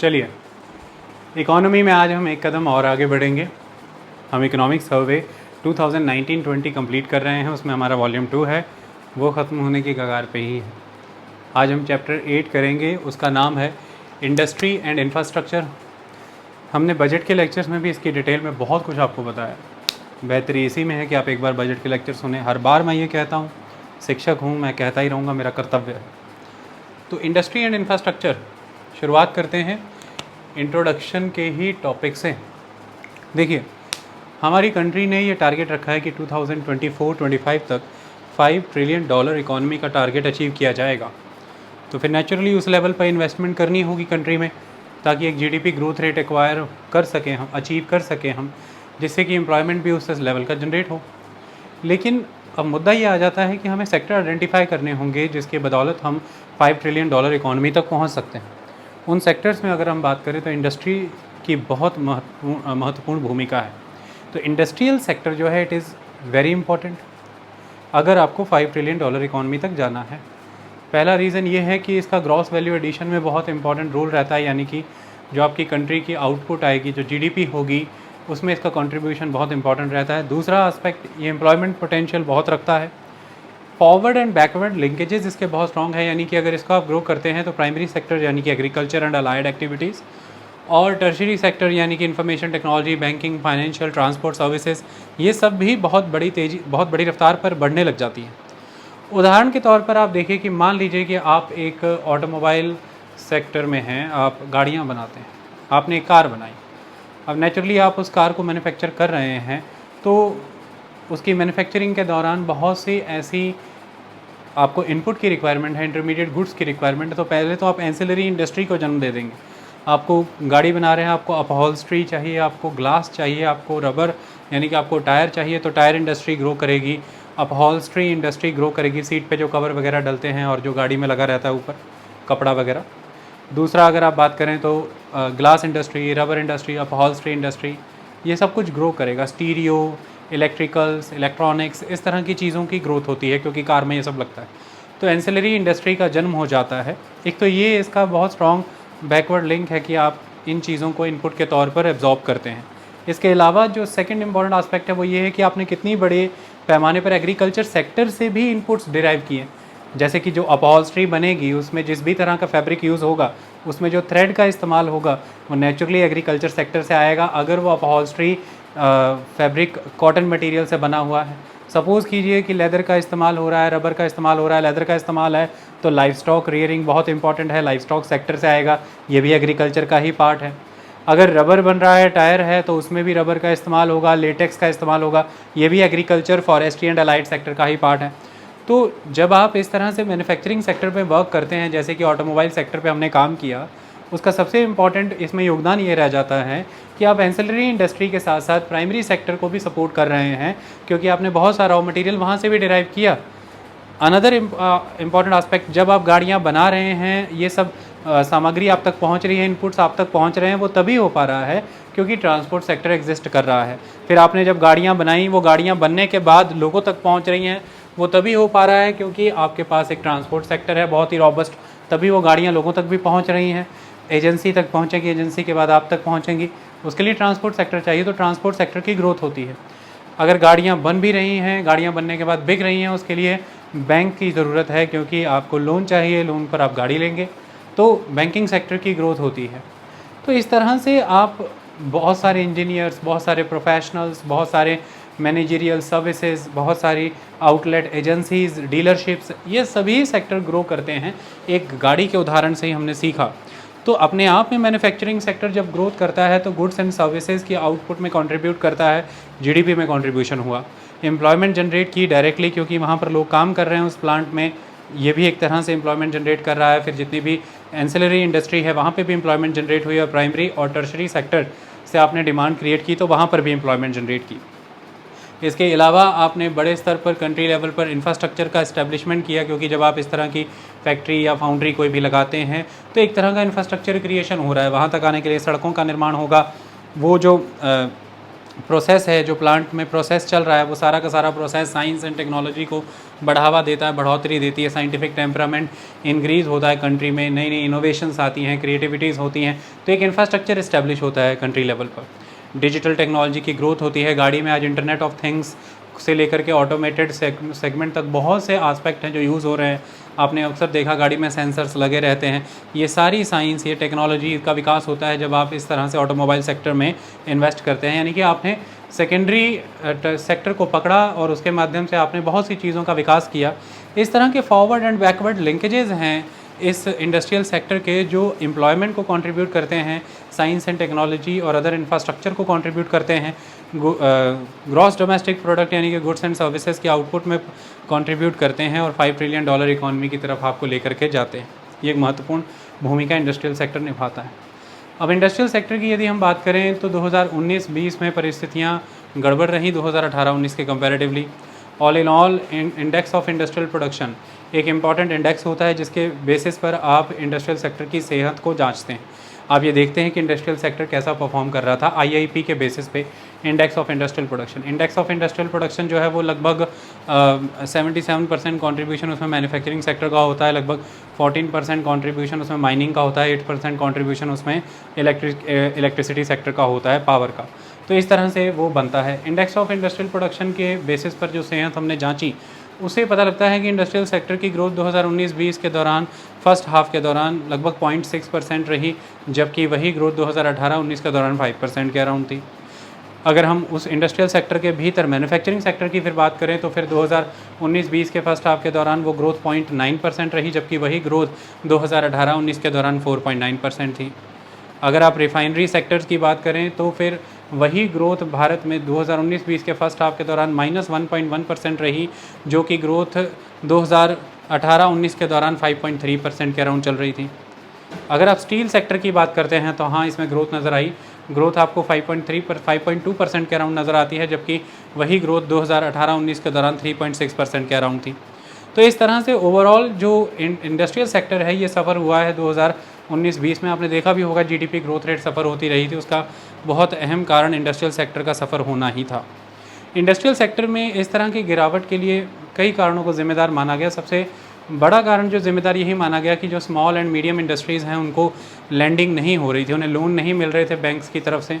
चलिए, इकोनॉमी में आज हम एक कदम और आगे बढ़ेंगे। हम इकोनॉमिक सर्वे 2019-20 कंप्लीट कर रहे हैं, उसमें हमारा वॉल्यूम 2 है, वो ख़त्म होने की कगार पे ही है। आज हम चैप्टर 8 करेंगे, उसका नाम है इंडस्ट्री एंड इंफ्रास्ट्रक्चर। हमने बजट के लेक्चर्स में भी इसकी डिटेल में बहुत कुछ आपको बताया। बेहतरी इसी में है कि आप एक बार बजट के लेक्चर सुने। हर बार मैं ये कहता हूँ, शिक्षक हूँ, मैं कहता ही रहूँगा, मेरा कर्तव्य है। तो इंडस्ट्री एंड इंफ्रास्ट्रक्चर, शुरुआत करते हैं इंट्रोडक्शन के ही टॉपिक से। देखिए, हमारी कंट्री ने ये टारगेट रखा है कि 2024-25 तक $5 ट्रिलियन इकॉनमी का टारगेट अचीव किया जाएगा। तो फिर नेचुरली उस लेवल पर इन्वेस्टमेंट करनी होगी कंट्री में, ताकि एक जीडीपी ग्रोथ रेट एक्वायर कर सकें हम, अचीव कर सकें हम, जिससे कि एम्प्लॉयमेंट भी उस लेवल का जनरेट हो। लेकिन अब मुद्दा ये आ जाता है कि हमें सेक्टर आइडेंटिफाई करने होंगे जिसके बदौलत हम $5 ट्रिलियन इकॉनमी तक पहुंच सकते हैं। उन सेक्टर्स में अगर हम बात करें तो इंडस्ट्री की बहुत महत्वपूर्ण भूमिका है। तो इंडस्ट्रियल सेक्टर जो है, इट इज़ वेरी इंपॉर्टेंट अगर आपको $5 ट्रिलियन इकॉनमी तक जाना है। पहला रीज़न ये है कि इसका ग्रॉस वैल्यू एडिशन में बहुत इंपॉर्टेंट रोल रहता है, यानी कि जो आपकी कंट्री की आउटपुट आएगी, जो जीडीपी होगी, उसमें इसका कंट्रीब्यूशन बहुत इंपॉर्टेंट रहता है। दूसरा एस्पेक्ट, ये एम्प्लॉयमेंट पोटेंशियल बहुत रखता है। फॉरवर्ड एंड बैकवर्ड लिंकेजेस इसके बहुत स्ट्रॉन्ग है, यानी कि अगर इसको आप ग्रो करते हैं तो प्राइमरी सेक्टर यानी कि एग्रीकल्चर एंड अलाइड एक्टिविटीज़, और टर्शरी सेक्टर यानी कि information technology, banking, financial, transport services, ये सब भी बहुत बड़ी रफ्तार पर बढ़ने लग जाती हैं। उदाहरण के तौर पर आप देखिए कि मान लीजिए कि आप एक ऑटोमोबाइल सेक्टर में हैं, आप गाड़ियाँ बनाते हैं, आपने एक कार बनाई। अब नेचुरली आप उस कार को मैन्युफैक्चर कर रहे हैं, तो उसकी मैन्युफैक्चरिंग के दौरान बहुत सी ऐसी आपको इनपुट की रिक्वायरमेंट है, इंटरमीडिएट गुड्स की रिक्वायरमेंट है। तो पहले तो आप एंसिलरी इंडस्ट्री को जन्म दे देंगे। आपको गाड़ी बना रहे हैं, आपको अपहोल्स्ट्री चाहिए, आपको ग्लास चाहिए, आपको रबर यानी कि आपको टायर चाहिए, तो टायर इंडस्ट्री ग्रो करेगी, अपहोल्स्ट्री इंडस्ट्री ग्रो करेगी, सीट पे जो कवर वगैरह डलते हैं और जो गाड़ी में लगा रहता है ऊपर कपड़ा वगैरह। दूसरा अगर आप बात करें तो glass industry, rubber industry, upholstery industry, ये सब कुछ ग्रो करेगा। स्टीरियो, इलेक्ट्रिकल्स, इलेक्ट्रॉनिक्स, इस तरह की चीज़ों की ग्रोथ होती है क्योंकि कार में ये सब लगता है। तो एंसिलरी इंडस्ट्री का जन्म हो जाता है। एक तो ये इसका बहुत स्ट्रॉन्ग बैकवर्ड लिंक है कि आप इन चीज़ों को इनपुट के तौर पर एब्जॉर्ब करते हैं। इसके अलावा जो सेकंड इंपॉर्टेंट एस्पेक्ट है वो ये है कि आपने कितनी बड़े पैमाने पर एग्रीकल्चर सेक्टर से भी इनपुट्स डिराइव किए। जैसे कि जो अपहोल्स्ट्री बनेगी, उसमें जिस भी तरह का फैब्रिक यूज़ होगा, उसमें जो थ्रेड का इस्तेमाल होगा, वो नेचुरली एग्रीकल्चर सेक्टर से आएगा। अगर वो अपहोल्स्ट्री फैब्रिक कॉटन मटेरियल से बना हुआ है, सपोज़ कीजिए कि लेदर का इस्तेमाल हो रहा है, रबर का इस्तेमाल हो रहा है, लेदर का इस्तेमाल है, तो लाइफ स्टॉक रियरिंग बहुत इंपॉर्टेंट है, लाइफ स्टॉक सेक्टर से आएगा, ये भी एग्रीकल्चर का ही पार्ट है। अगर रबर बन रहा है, टायर है, तो उसमें भी रबर का इस्तेमाल होगा, लेटेक्स का इस्तेमाल होगा, ये भी agriculture, forestry and allied sector का ही पार्ट है। तो जब आप इस तरह से मैन्युफैक्चरिंग सेक्टर पे वर्क करते हैं, जैसे कि ऑटोमोबाइल सेक्टर पे हमने काम किया, उसका सबसे इम्पॉर्टेंट इसमें योगदान ये रह जाता है कि आप एंसिलरी इंडस्ट्री के साथ साथ प्राइमरी सेक्टर को भी सपोर्ट कर रहे हैं, क्योंकि आपने बहुत सारा रॉ मटेरियल वहाँ से भी डिराइव किया। अनदर इम्पॉर्टेंट एस्पेक्ट, जब आप गाड़ियाँ बना रहे हैं, ये सब सामग्री आप तक पहुँच रही है, इनपुट्स आप तक पहुँच रहे हैं, वो तभी हो पा रहा है क्योंकि ट्रांसपोर्ट सेक्टर एग्जिस्ट कर रहा है। फिर आपने जब गाड़ियाँ बनाई, वो गाड़ियाँ बनने के बाद लोगों तक पहुँच रही हैं, वो तभी हो पा रहा है क्योंकि आपके पास एक ट्रांसपोर्ट सेक्टर है बहुत ही रॉबस्ट, तभी वो गाड़ियाँ लोगों तक भी पहुँच रही हैं। एजेंसी तक पहुँचेंगी, एजेंसी के बाद आप तक पहुँचेंगी, उसके लिए ट्रांसपोर्ट सेक्टर चाहिए, तो ट्रांसपोर्ट सेक्टर की ग्रोथ होती है। अगर गाड़ियाँ बन भी रही हैं, गाड़ियाँ बनने के बाद बिक रही हैं, उसके लिए बैंक की ज़रूरत है क्योंकि आपको लोन चाहिए, लोन पर आप गाड़ी लेंगे, तो बैंकिंग सेक्टर की ग्रोथ होती है। तो इस तरह से आप बहुत सारे इंजीनियर्स, बहुत सारे प्रोफेशनल्स, बहुत सारे मैनेजरियल सर्विसेज, बहुत सारी आउटलेट एजेंसीज़, डीलरशिप्स, ये सभी सेक्टर ग्रो करते हैं। एक गाड़ी के उदाहरण से ही हमने सीखा। तो अपने आप में मैन्युफैक्चरिंग सेक्टर जब ग्रोथ करता है तो गुड्स एंड सर्विसेज की आउटपुट में कंट्रीब्यूट करता है, जीडीपी में कंट्रीब्यूशन हुआ, एम्प्लॉयमेंट जनरेट की डायरेक्टली क्योंकि वहाँ पर लोग काम कर रहे हैं उस प्लांट में, ये भी एक तरह से एम्प्लॉयमेंट जनरेट कर रहा है। फिर जितनी भी एंसिलरी इंडस्ट्री है वहाँ पे भी एम्प्लॉयमेंट जनरेट हुई, और प्राइमरी और टर्शरी सेक्टर से आपने डिमांड क्रिएट की तो वहाँ पर भी एम्प्लॉयमेंट जनरेट की। इसके अलावा आपने बड़े स्तर पर कंट्री लेवल पर इंफ्रास्ट्रक्चर का इस्टेब्लिशमेंट किया, क्योंकि जब आप इस तरह की फैक्ट्री या फाउंड्री कोई भी लगाते हैं तो एक तरह का इंफ्रास्ट्रक्चर क्रिएशन हो रहा है। वहाँ तक आने के लिए सड़कों का निर्माण होगा, वो जो प्रोसेस है, जो प्लांट में प्रोसेस चल रहा है, वो सारा का सारा प्रोसेस साइंस एंड टेक्नोलॉजी को बढ़ावा देता है, बढ़ोतरी देती है, साइंटिफिक टेम्परामेंट इंक्रीज़ होता है कंट्री में, नई नई इनोवेशंस आती हैं, क्रिएटिविटीज़ होती हैं, तो एक इंफ्रास्ट्रक्चर इस्टेब्लिश होता है कंट्री लेवल पर। डिजिटल टेक्नोलॉजी की ग्रोथ होती है, गाड़ी में आज इंटरनेट ऑफ थिंग्स से लेकर के ऑटोमेटेड सेगमेंट तक बहुत से आस्पेक्ट हैं जो यूज़ हो रहे हैं। आपने अक्सर देखा गाड़ी में सेंसर्स लगे रहते हैं। ये सारी साइंस, ये टेक्नोलॉजी का विकास होता है जब आप इस तरह से ऑटोमोबाइल सेक्टर में इन्वेस्ट करते हैं, यानी कि आपने सेकेंडरी सेक्टर को पकड़ा और उसके माध्यम से आपने बहुत सी चीज़ों का विकास किया। इस तरह के फॉरवर्ड एंड बैकवर्ड लिंकेजेस हैं इस इंडस्ट्रियल सेक्टर के, जो एम्प्लॉयमेंट को कंट्रीब्यूट करते हैं, साइंस एंड टेक्नोलॉजी और अदर इंफ्रास्ट्रक्चर को कंट्रीब्यूट करते हैं, ग्रॉस डोमेस्टिक प्रोडक्ट यानी कि गुड्स एंड सर्विसेज के आउटपुट में कंट्रीब्यूट करते हैं और $5 ट्रिलियन इकॉनमी की तरफ आपको लेकर के जाते हैं। ये एक महत्वपूर्ण भूमिका इंडस्ट्रियल सेक्टर निभाता है। अब इंडस्ट्रियल सेक्टर की यदि हम बात करें तो 2019-20 में परिस्थितियाँ गड़बड़ रहीं 2018-19 के comparatively. All in all index of industrial production एक इम्पॉर्टेंट इंडेक्स होता है जिसके बेसिस पर आप इंडस्ट्रियल सेक्टर की सेहत को जांचते हैं। आप ये देखते हैं कि इंडस्ट्रियल सेक्टर कैसा परफॉर्म कर रहा था आईआईपी के बेसिस पे। इंडेक्स ऑफ इंडस्ट्रियल प्रोडक्शन जो है वो लगभग 77% कॉन्ट्रीब्यूशन उसमें मैन्युफैक्चरिंग सेक्टर का होता है, लगभग 14% कॉन्ट्रीब्यूशन उसमें माइनिंग का होता है, 8% कॉन्ट्रीब्यूशन उसमें इलेक्ट्रिसिटी सेक्टर का होता है, पावर का। तो इस तरह से वो बनता है। इंडेक्स ऑफ इंडस्ट्रियल प्रोडक्शन के बेसिस पर जो सेहत हमने जांची, उससे पता लगता है कि इंडस्ट्रियल सेक्टर की ग्रोथ 2019-20 के दौरान फर्स्ट हाफ के दौरान लगभग 0.6% रही, जबकि वही ग्रोथ 2018-19 के दौरान 5% के अराउंड थी। अगर हम उस इंडस्ट्रियल सेक्टर के भीतर मैन्युफैक्चरिंग सेक्टर की फिर बात करें तो फिर 2019-20 के फर्स्ट हाफ के दौरान वो ग्रोथ 0.9% रही, जबकि वही ग्रोथ 2018-19 के दौरान 4.9% थी। अगर आप रिफाइनरी सेक्टर्स की बात करें तो फिर वही ग्रोथ भारत में 2019-20 के फर्स्ट हाफ के दौरान -1.1% रही, जो कि ग्रोथ 2018-19 के दौरान 5.3% के अराउंड चल रही थी। अगर आप स्टील सेक्टर की बात करते हैं तो हाँ, इसमें ग्रोथ नज़र आई। ग्रोथ आपको 5.2% के अराउंड नज़र आती है, जबकि वही ग्रोथ 2018-19 के दौरान 3.6% के अराउंड थी। तो इस तरह से ओवरऑल जो इंडस्ट्रियल सेक्टर है ये सफ़र हुआ है 2019-20 में। आपने देखा भी होगा जीडीपी ग्रोथ रेट सफ़र होती रही थी, उसका बहुत अहम कारण इंडस्ट्रियल सेक्टर का सफ़र होना ही था। इंडस्ट्रियल सेक्टर में इस तरह की गिरावट के लिए कई कारणों को ज़िम्मेदार माना गया। सबसे बड़ा कारण जो ज़िम्मेदार यही माना गया कि जो स्मॉल एंड मीडियम इंडस्ट्रीज़ हैं उनको लैंडिंग नहीं हो रही थी, उन्हें लोन नहीं मिल रहे थे बैंक्स की तरफ से।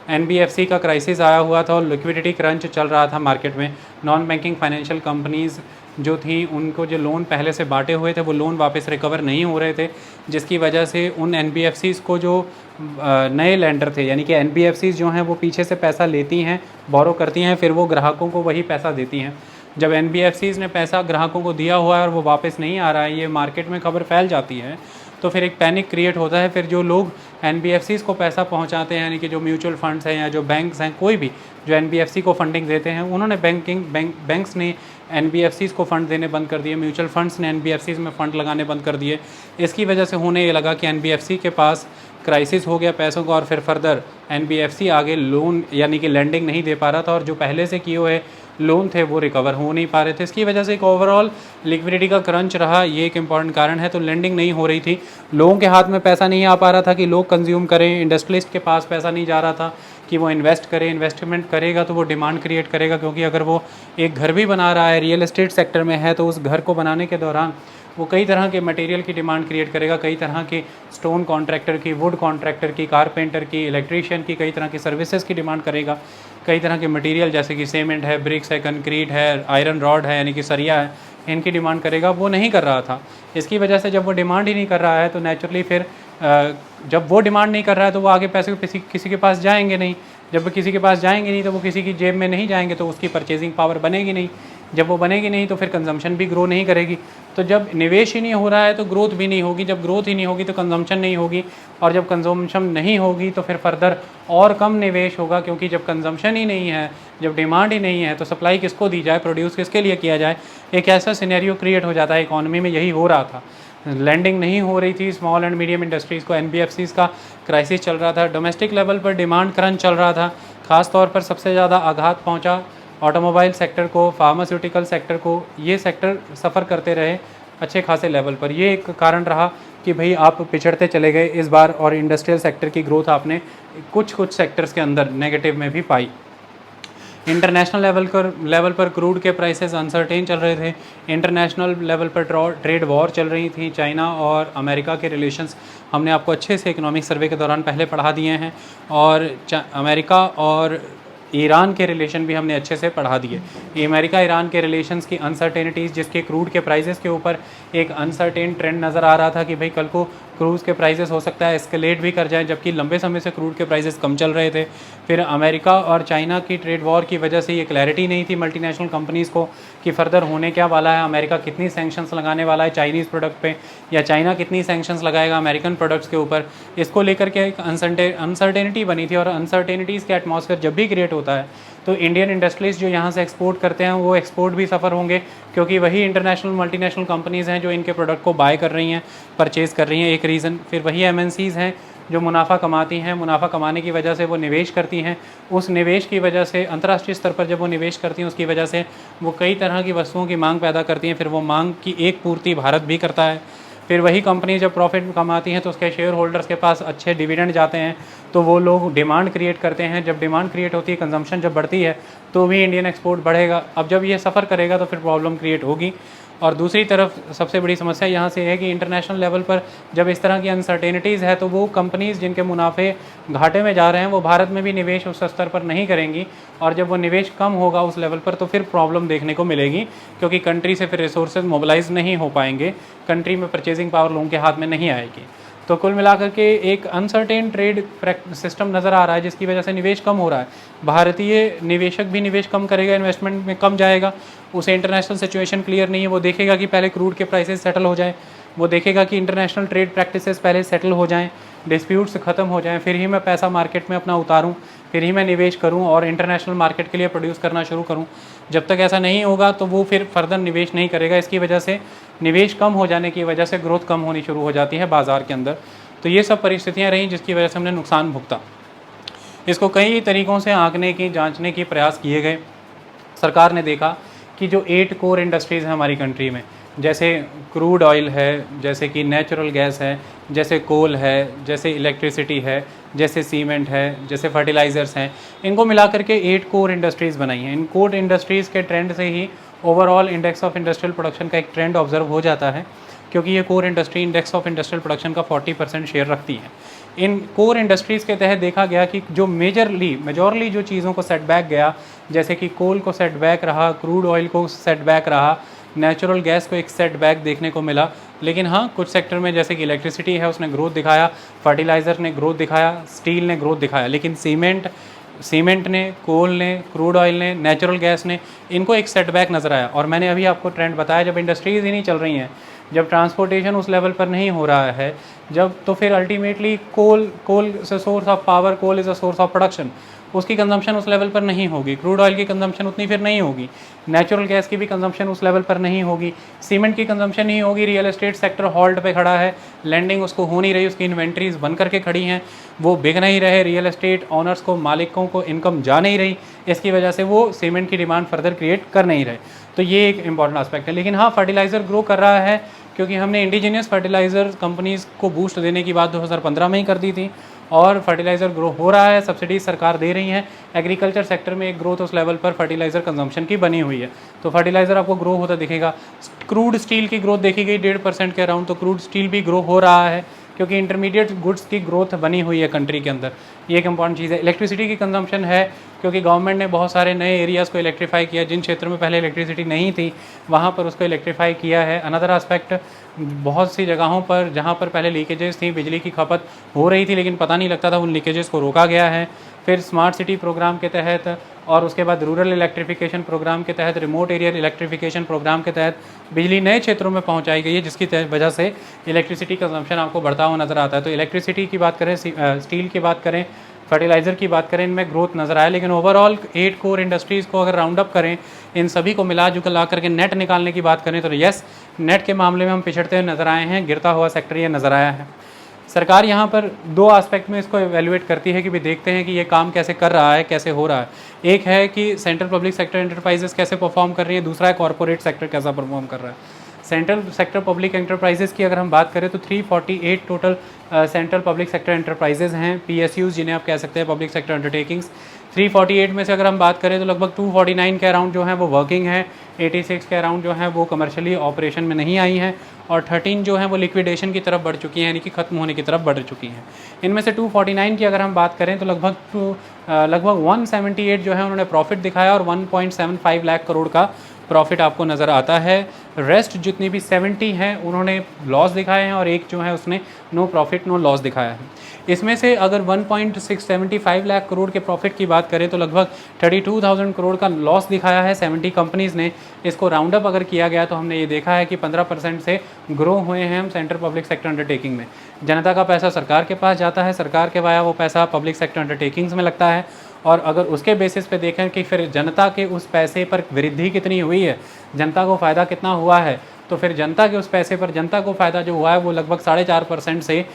एनबीएफसी का क्राइसिस आया हुआ था और लिक्विडिटी क्रंच चल रहा था मार्केट में। नॉन बैंकिंग फाइनेंशियल कंपनीज़ जो थी, उनको जो लोन पहले से बांटे हुए थे वो लोन वापस रिकवर नहीं हो रहे थे, जिसकी वजह से उन एनबीएफसीज़ को जो नए लेंडर थे, यानी कि एनबीएफसीज़ जो हैं वो पीछे से पैसा लेती हैं, बोरो करती हैं, फिर वो ग्राहकों को वही पैसा देती हैं। जब एनबीएफसीज़ ने पैसा ग्राहकों को दिया हुआ है और वो वापस नहीं आ रहा है, ये मार्केट में खबर फैल जाती है, तो फिर एक पैनिक क्रिएट होता है। फिर जो लोग एनबीएफसीज़ को पैसा पहुंचाते हैं, यानी कि जो म्यूचुअल फंड्स हैं या जो बैंक्स हैं, कोई भी जो एनबीएफसी को फंडिंग देते हैं, उन्होंने बैंक्स ने एनबीएफसीज़ को फ़ंड देने बंद कर दिए, म्यूचुअल फंड्स ने एनबीएफसीज़ में फ़ंड लगाने बंद कर दिए। इसकी वजह से होने ये लगा कि एनबीएफसी के पास क्राइसिस हो गया पैसों का, और फिर फर्दर एनबीएफसी आगे लोन यानी कि लैंडिंग नहीं दे पा रहा था, और जो पहले से किए हुए लोन थे वो रिकवर हो नहीं पा रहे थे। इसकी वजह से एक ओवरऑल लिक्विडिटी का क्रंच रहा, ये एक इम्पॉर्टेंट कारण है। तो लैंडिंग नहीं हो रही थी, लोगों के हाथ में पैसा नहीं आ पा रहा था कि लोग कंज्यूम करें, इंडस्ट्रियलिस्ट के पास पैसा नहीं जा रहा था कि वो इन्वेस्ट करे। इन्वेस्टमेंट करेगा तो वो डिमांड क्रिएट करेगा, क्योंकि अगर वो एक घर भी बना रहा है, रियल एस्टेट सेक्टर में है, तो उस घर को बनाने के दौरान वो कई तरह के मटेरियल की डिमांड क्रिएट करेगा, कई तरह के स्टोन कॉन्ट्रैक्टर की, वुड कॉन्ट्रैक्टर की, कारपेंटर की, इलेक्ट्रीशियन की, कई तरह की सर्विसेज की डिमांड करेगा। कई तरह के मटेरियल जैसे कि सीमेंट है, ब्रिक्स है, कंक्रीट है, आयरन रॉड है यानी कि सरिया है, इनकी डिमांड करेगा। वो नहीं कर रहा था। इसकी वजह से जब वो डिमांड ही नहीं कर रहा है तो नेचुरली फिर जब वो डिमांड नहीं कर रहा है तो वो आगे पैसे किसी के पास जाएंगे नहीं। जब वो किसी के पास जाएंगे नहीं तो वो किसी की जेब में नहीं जाएंगे, तो उसकी परचेजिंग पावर बनेगी नहीं। जब वो बनेगी नहीं तो फिर कंजम्पशन भी ग्रो नहीं करेगी। तो जब निवेश ही नहीं हो रहा है तो ग्रोथ भी नहीं होगी, जब ग्रोथ ही नहीं होगी तो कंजम्पशन नहीं होगी, और जब कंजम्पशन नहीं होगी तो फिर फर्दर और कम निवेश होगा, क्योंकि जब कंजम्पशन ही नहीं है, जब डिमांड ही नहीं है, तो सप्लाई किसको दी जाए, प्रोड्यूस किसके लिए किया जाए। एक ऐसा सिनेरियो क्रिएट हो जाता है। इकॉनमी में यही हो रहा था, लैंडिंग नहीं हो रही थी स्मॉल एंड मीडियम इंडस्ट्रीज़ को, एनबीएफसीज़ का क्राइसिस चल रहा था, डोमेस्टिक लेवल पर डिमांड क्रंच चल रहा था। ख़ास तौर पर सबसे ज़्यादा आघात पहुंचा ऑटोमोबाइल सेक्टर को, फार्मास्यूटिकल सेक्टर को। ये सेक्टर सफ़र करते रहे अच्छे खासे लेवल पर। ये एक कारण रहा कि भाई आप पिछड़ते चले गए इस बार, और इंडस्ट्रियल सेक्टर की ग्रोथ आपने कुछ सेक्टर्स के अंदर नेगेटिव में भी पाई। इंटरनेशनल लेवल पर क्रूड के प्राइसेस अनसर्टेन चल रहे थे। इंटरनेशनल लेवल पर ट्रेड वॉर चल रही थी। चाइना और अमेरिका के रिलेशंस हमने आपको अच्छे से इकोनॉमिक सर्वे के दौरान पहले पढ़ा दिए हैं, और अमेरिका और ईरान के रिलेशन भी हमने अच्छे से पढ़ा दिए। अमेरिका ईरान के रिलेशंस की अनसर्टेनिटीज़, जिसके क्रूड के प्राइसेस के ऊपर एक अनसर्टेन ट्रेंड नज़र आ रहा था कि भाई कल को क्रूज़ के प्राइसेस हो सकता है एस्केलेट भी कर जाए, जबकि लंबे समय से क्रूड के प्राइसेस कम चल रहे थे। फिर अमेरिका और चाइना की ट्रेड वॉर की वजह से ये क्लैरिटी नहीं थी मल्टीनेशनल कंपनीज़ को कि फर्दर होने क्या वाला है। अमेरिका कितनी सैंक्शंस लगाने वाला है चाइनीज़ प्रोडक्ट पे, या चाइना कितनी सैंक्शंस लगाएगा अमेरिकन प्रोडक्ट्स के ऊपर, इसको लेकर के एक अनसर्टेनिटी बनी थी। और अनसर्टेनिटीज़ के एटमॉस्फेयर जब भी क्रिएट होता है तो इंडियन इंडस्ट्रीज़ जो यहाँ से एक्सपोर्ट करते हैं वो एक्सपोर्ट भी सफ़र होंगे, क्योंकि वही इंटरनेशनल मल्टीनेशनल कंपनीज़ हैं जो इनके प्रोडक्ट को बाय कर रही हैं, परचेज़ कर रही हैं, एक रीज़न। फिर वही एमएनसीज़ हैं जो मुनाफा कमाती हैं, मुनाफा कमाने की वजह से वो निवेश करती हैं। उस निवेश की वजह से अंतर्राष्ट्रीय स्तर पर जब वो निवेश करती हैं उसकी वजह से वो कई तरह की वस्तुओं की मांग पैदा करती हैं। फिर वो मांग की एक पूर्ति भारत भी करता है। फिर वही कंपनी जब प्रॉफिट कमाती हैं तो उसके शेयर होल्डर्स के पास अच्छे डिविडेंड जाते हैं, तो वो लोग डिमांड क्रिएट करते हैं। जब डिमांड क्रिएट होती है, कंजम्पशन जब बढ़ती है, तो भी इंडियन एक्सपोर्ट बढ़ेगा। अब जब ये सफ़र करेगा तो फिर प्रॉब्लम क्रिएट होगी। और दूसरी तरफ सबसे बड़ी समस्या यहाँ से है कि इंटरनेशनल लेवल पर जब इस तरह की अनसर्टेनिटीज़ है तो वो कंपनीज़ जिनके मुनाफे घाटे में जा रहे हैं वो भारत में भी निवेश उस स्तर पर नहीं करेंगी, और जब वो निवेश कम होगा उस लेवल पर तो फिर प्रॉब्लम देखने को मिलेगी, क्योंकि कंट्री से फिर रिसोर्सेज मोबिलाइज नहीं हो पाएंगे, कंट्री में परचेजिंग पावर लोगों के हाथ में नहीं आएगी। तो कुल मिलाकर के एक अनसर्टेन ट्रेड सिस्टम नज़र आ रहा है, जिसकी वजह से निवेश कम हो रहा है। भारतीय निवेशक भी निवेश कम करेगा, इन्वेस्टमेंट में कम जाएगा। उसे इंटरनेशनल सिचुएशन क्लियर नहीं है, वो देखेगा कि पहले क्रूड के प्राइसेस सेटल हो जाए, वो देखेगा कि इंटरनेशनल ट्रेड प्रैक्टिसेस पहले सेटल हो जाएं, डिस्प्यूट्स ख़त्म हो जाएं, फिर ही मैं पैसा मार्केट में अपना उतारूं, फिर ही मैं निवेश करूं और इंटरनेशनल मार्केट के लिए प्रोड्यूस करना शुरू करूं। जब तक ऐसा नहीं होगा तो वो फिर फर्दर निवेश नहीं करेगा। इसकी वजह से निवेश कम हो जाने की वजह से ग्रोथ कम होनी शुरू हो जाती है बाज़ार के अंदर। तो ये सब परिस्थितियाँ रहीं जिसकी वजह से हमने नुकसान भुगता। इसको कई तरीक़ों से आंकने की, जांचने के प्रयास किए गए। सरकार ने देखा कि जो 8 कोर इंडस्ट्रीज़ हैं हमारी कंट्री में, जैसे क्रूड ऑयल है, जैसे कि नेचुरल गैस है, जैसे कोल है, जैसे इलेक्ट्रिसिटी है, जैसे सीमेंट है, जैसे फर्टिलाइज़र्स हैं, इनको मिलाकर के 8 कोर इंडस्ट्रीज़ बनाई हैं। इन कोर इंडस्ट्रीज़ के ट्रेंड से ही overall index of industrial production का एक ट्रेंड ऑब्जर्व हो जाता है, क्योंकि ये core industry index of industrial production का 40% शेयर रखती है। इन कोर इंडस्ट्रीज़ के तहत देखा गया कि जो मेजॉरली जो चीज़ों को सेटबैक गया, जैसे कि कोल को सेटबैक रहा, क्रूड ऑयल को सेटबैक रहा, नेचुरल गैस को एक सेटबैक देखने को मिला। लेकिन हाँ, कुछ सेक्टर में जैसे कि इलेक्ट्रिसिटी है उसने ग्रोथ दिखाया, फर्टिलाइज़र ने ग्रोथ दिखाया, स्टील ने ग्रोथ दिखाया। लेकिन सीमेंट ने, कोल ने, क्रूड ऑयल ने, नेचुरल गैस ने, इनको एक सेटबैक नज़र आया। और मैंने अभी आपको ट्रेंड बताया, जब इंडस्ट्रीज़ ही नहीं चल रही हैं, जब ट्रांसपोर्टेशन उस लेवल पर नहीं हो रहा है, जब तो फिर ultimately coal is a source of power, coal is a source of production, उसकी कंजम्पशन उस लेवल पर नहीं होगी। क्रूड ऑयल की कंजम्पशन उतनी फिर नहीं होगी, नेचुरल गैस की भी कंजम्पशन उस लेवल पर नहीं होगी, सीमेंट की कंजम्पशन नहीं होगी। रियल एस्टेट सेक्टर हॉल्ट पे खड़ा है, लैंडिंग उसको हो नहीं रही, उसकी इन्वेंट्रीज बन करके खड़ी हैं, वो बिक नहीं रहे, रियल एस्टेट ऑनर्स को, मालिकों को इनकम जा नहीं रही, इसकी वजह से वो सीमेंट की डिमांड फर्दर क्रिएट कर नहीं रहे। तो ये एक इंपॉर्टेंट एस्पेक्ट है। लेकिन हाँ, फर्टिलाइज़र ग्रो कर रहा है, क्योंकि हमने इंडिजीनियस फर्टिलाइज़र कंपनीज़ को बूस्ट देने की बात 2015 में ही कर दी थी, और फर्टिलाइज़र ग्रो हो रहा है, सब्सिडीज सरकार दे रही हैं। एग्रीकल्चर सेक्टर में एक ग्रोथ उस लेवल पर फर्टिलाइज़र कंजम्पशन की बनी हुई है, तो फर्टिलाइज़र आपको ग्रो होता दिखेगा। क्रूड स्टील की ग्रोथ देखी गई 1.5% के अराउंड, तो क्रूड स्टील भी ग्रो हो रहा है, क्योंकि इंटरमीडिएट गुड्स की ग्रोथ बनी हुई है कंट्री के अंदर। ये एक इंपॉर्टेंट चीज़ है। इलेक्ट्रिसिटी की कंजम्पशन है, क्योंकि गवर्नमेंट ने बहुत सारे नए एरियाज़ को इलेक्ट्रीफाई किया, जिन क्षेत्रों में पहले इलेक्ट्रिसिटी नहीं थी वहाँ पर उसको इलेक्ट्रीफाई किया है। अनदर एस्पेक्ट, बहुत सी जगहों पर जहाँ पर पहले लीकेजेस थी, बिजली की खपत हो रही थी लेकिन पता नहीं लगता था, उन लीकेजेस को रोका गया है। फिर स्मार्ट सिटी प्रोग्राम के तहत, और उसके बाद रूरल इलेक्ट्रिफिकेशन प्रोग्राम के तहत, रिमोट एरिया इलेक्ट्रिफिकेशन प्रोग्राम के तहत बिजली नए क्षेत्रों में पहुंचाई गई है, जिसकी वजह से इलेक्ट्रिसिटी कंजम्पशन आपको बढ़ता हुआ नज़र आता है। तो इलेक्ट्रिसिटी की बात करें, स्टील की बात करें, फर्टिलाइज़र की बात करें, इनमें ग्रोथ नज़र आया। लेकिन ओवरऑल 8 कोर इंडस्ट्रीज़ को अगर राउंड अप करें, इन सभी को मिला जुला करके नेट निकालने की बात करें, तो यस, नेट के मामले में हम पिछड़ते हुए नज़र आए हैं, गिरता हुआ सेक्टर ये नज़र आया है। सरकार यहाँ पर 2 एस्पेक्ट में इसको एवेल्युएट करती है कि भी देखते हैं कि ये काम कैसे कर रहा है, कैसे हो रहा है। एक है कि सेंट्रल पब्लिक सेक्टर एंटरप्राइजेस कैसे परफॉर्म कर रही है, दूसरा है कॉर्पोरेट सेक्टर कैसा परफॉर्म कर रहा है। सेंट्रल सेक्टर पब्लिक एंटरप्राइजेस की अगर हम बात करें तो 348 total central public sector enterprises हैं, PSUs जिन्हें आप कह सकते हैं, पब्लिक सेक्टर अंडरटेकिंग्स। 348 में से अगर हम बात करें तो लगभग 249 के अराउंड जो है वो वर्किंग है, 86 के अराउंड जो है वो कमर्शियली ऑपरेशन में नहीं आई हैं, और 13 जो है वो लिक्विडेशन की तरफ बढ़ चुकी हैं, यानी कि ख़त्म होने की तरफ बढ़ चुकी हैं। इनमें से 249 की अगर हम बात करें तो लगभग 178 जो है उन्होंने प्रॉफिट दिखाया और 1.75 लाख करोड़ का प्रॉफिट आपको नज़र आता है। रेस्ट जितनी भी 70 हैं उन्होंने लॉस दिखाए हैं और एक जो है उसने नो प्रॉफिट नो लॉस दिखाया है। इसमें से अगर 1.675 लाख करोड़ के प्रॉफिट की बात करें तो लगभग 32,000 करोड़ का लॉस दिखाया है 70 कंपनीज़ ने। इसको राउंड अप अगर किया गया तो हमने ये देखा है कि 15% से ग्रो हुए हैं हम सेंट्रल पब्लिक सेक्टर अंडरटेकिंग में। जनता का पैसा सरकार के पास जाता है, सरकार के वाया वो पैसा पब्लिक सेक्टर अंडरटेकिंग्स में लगता है, और अगर उसके बेसिस पे देखें कि फिर जनता के उस पैसे पर वृद्धि कितनी हुई है, जनता को फ़ायदा कितना हुआ है, तो फिर जनता के उस पैसे पर जनता को फ़ायदा जो हुआ है वो लगभग 4.5% से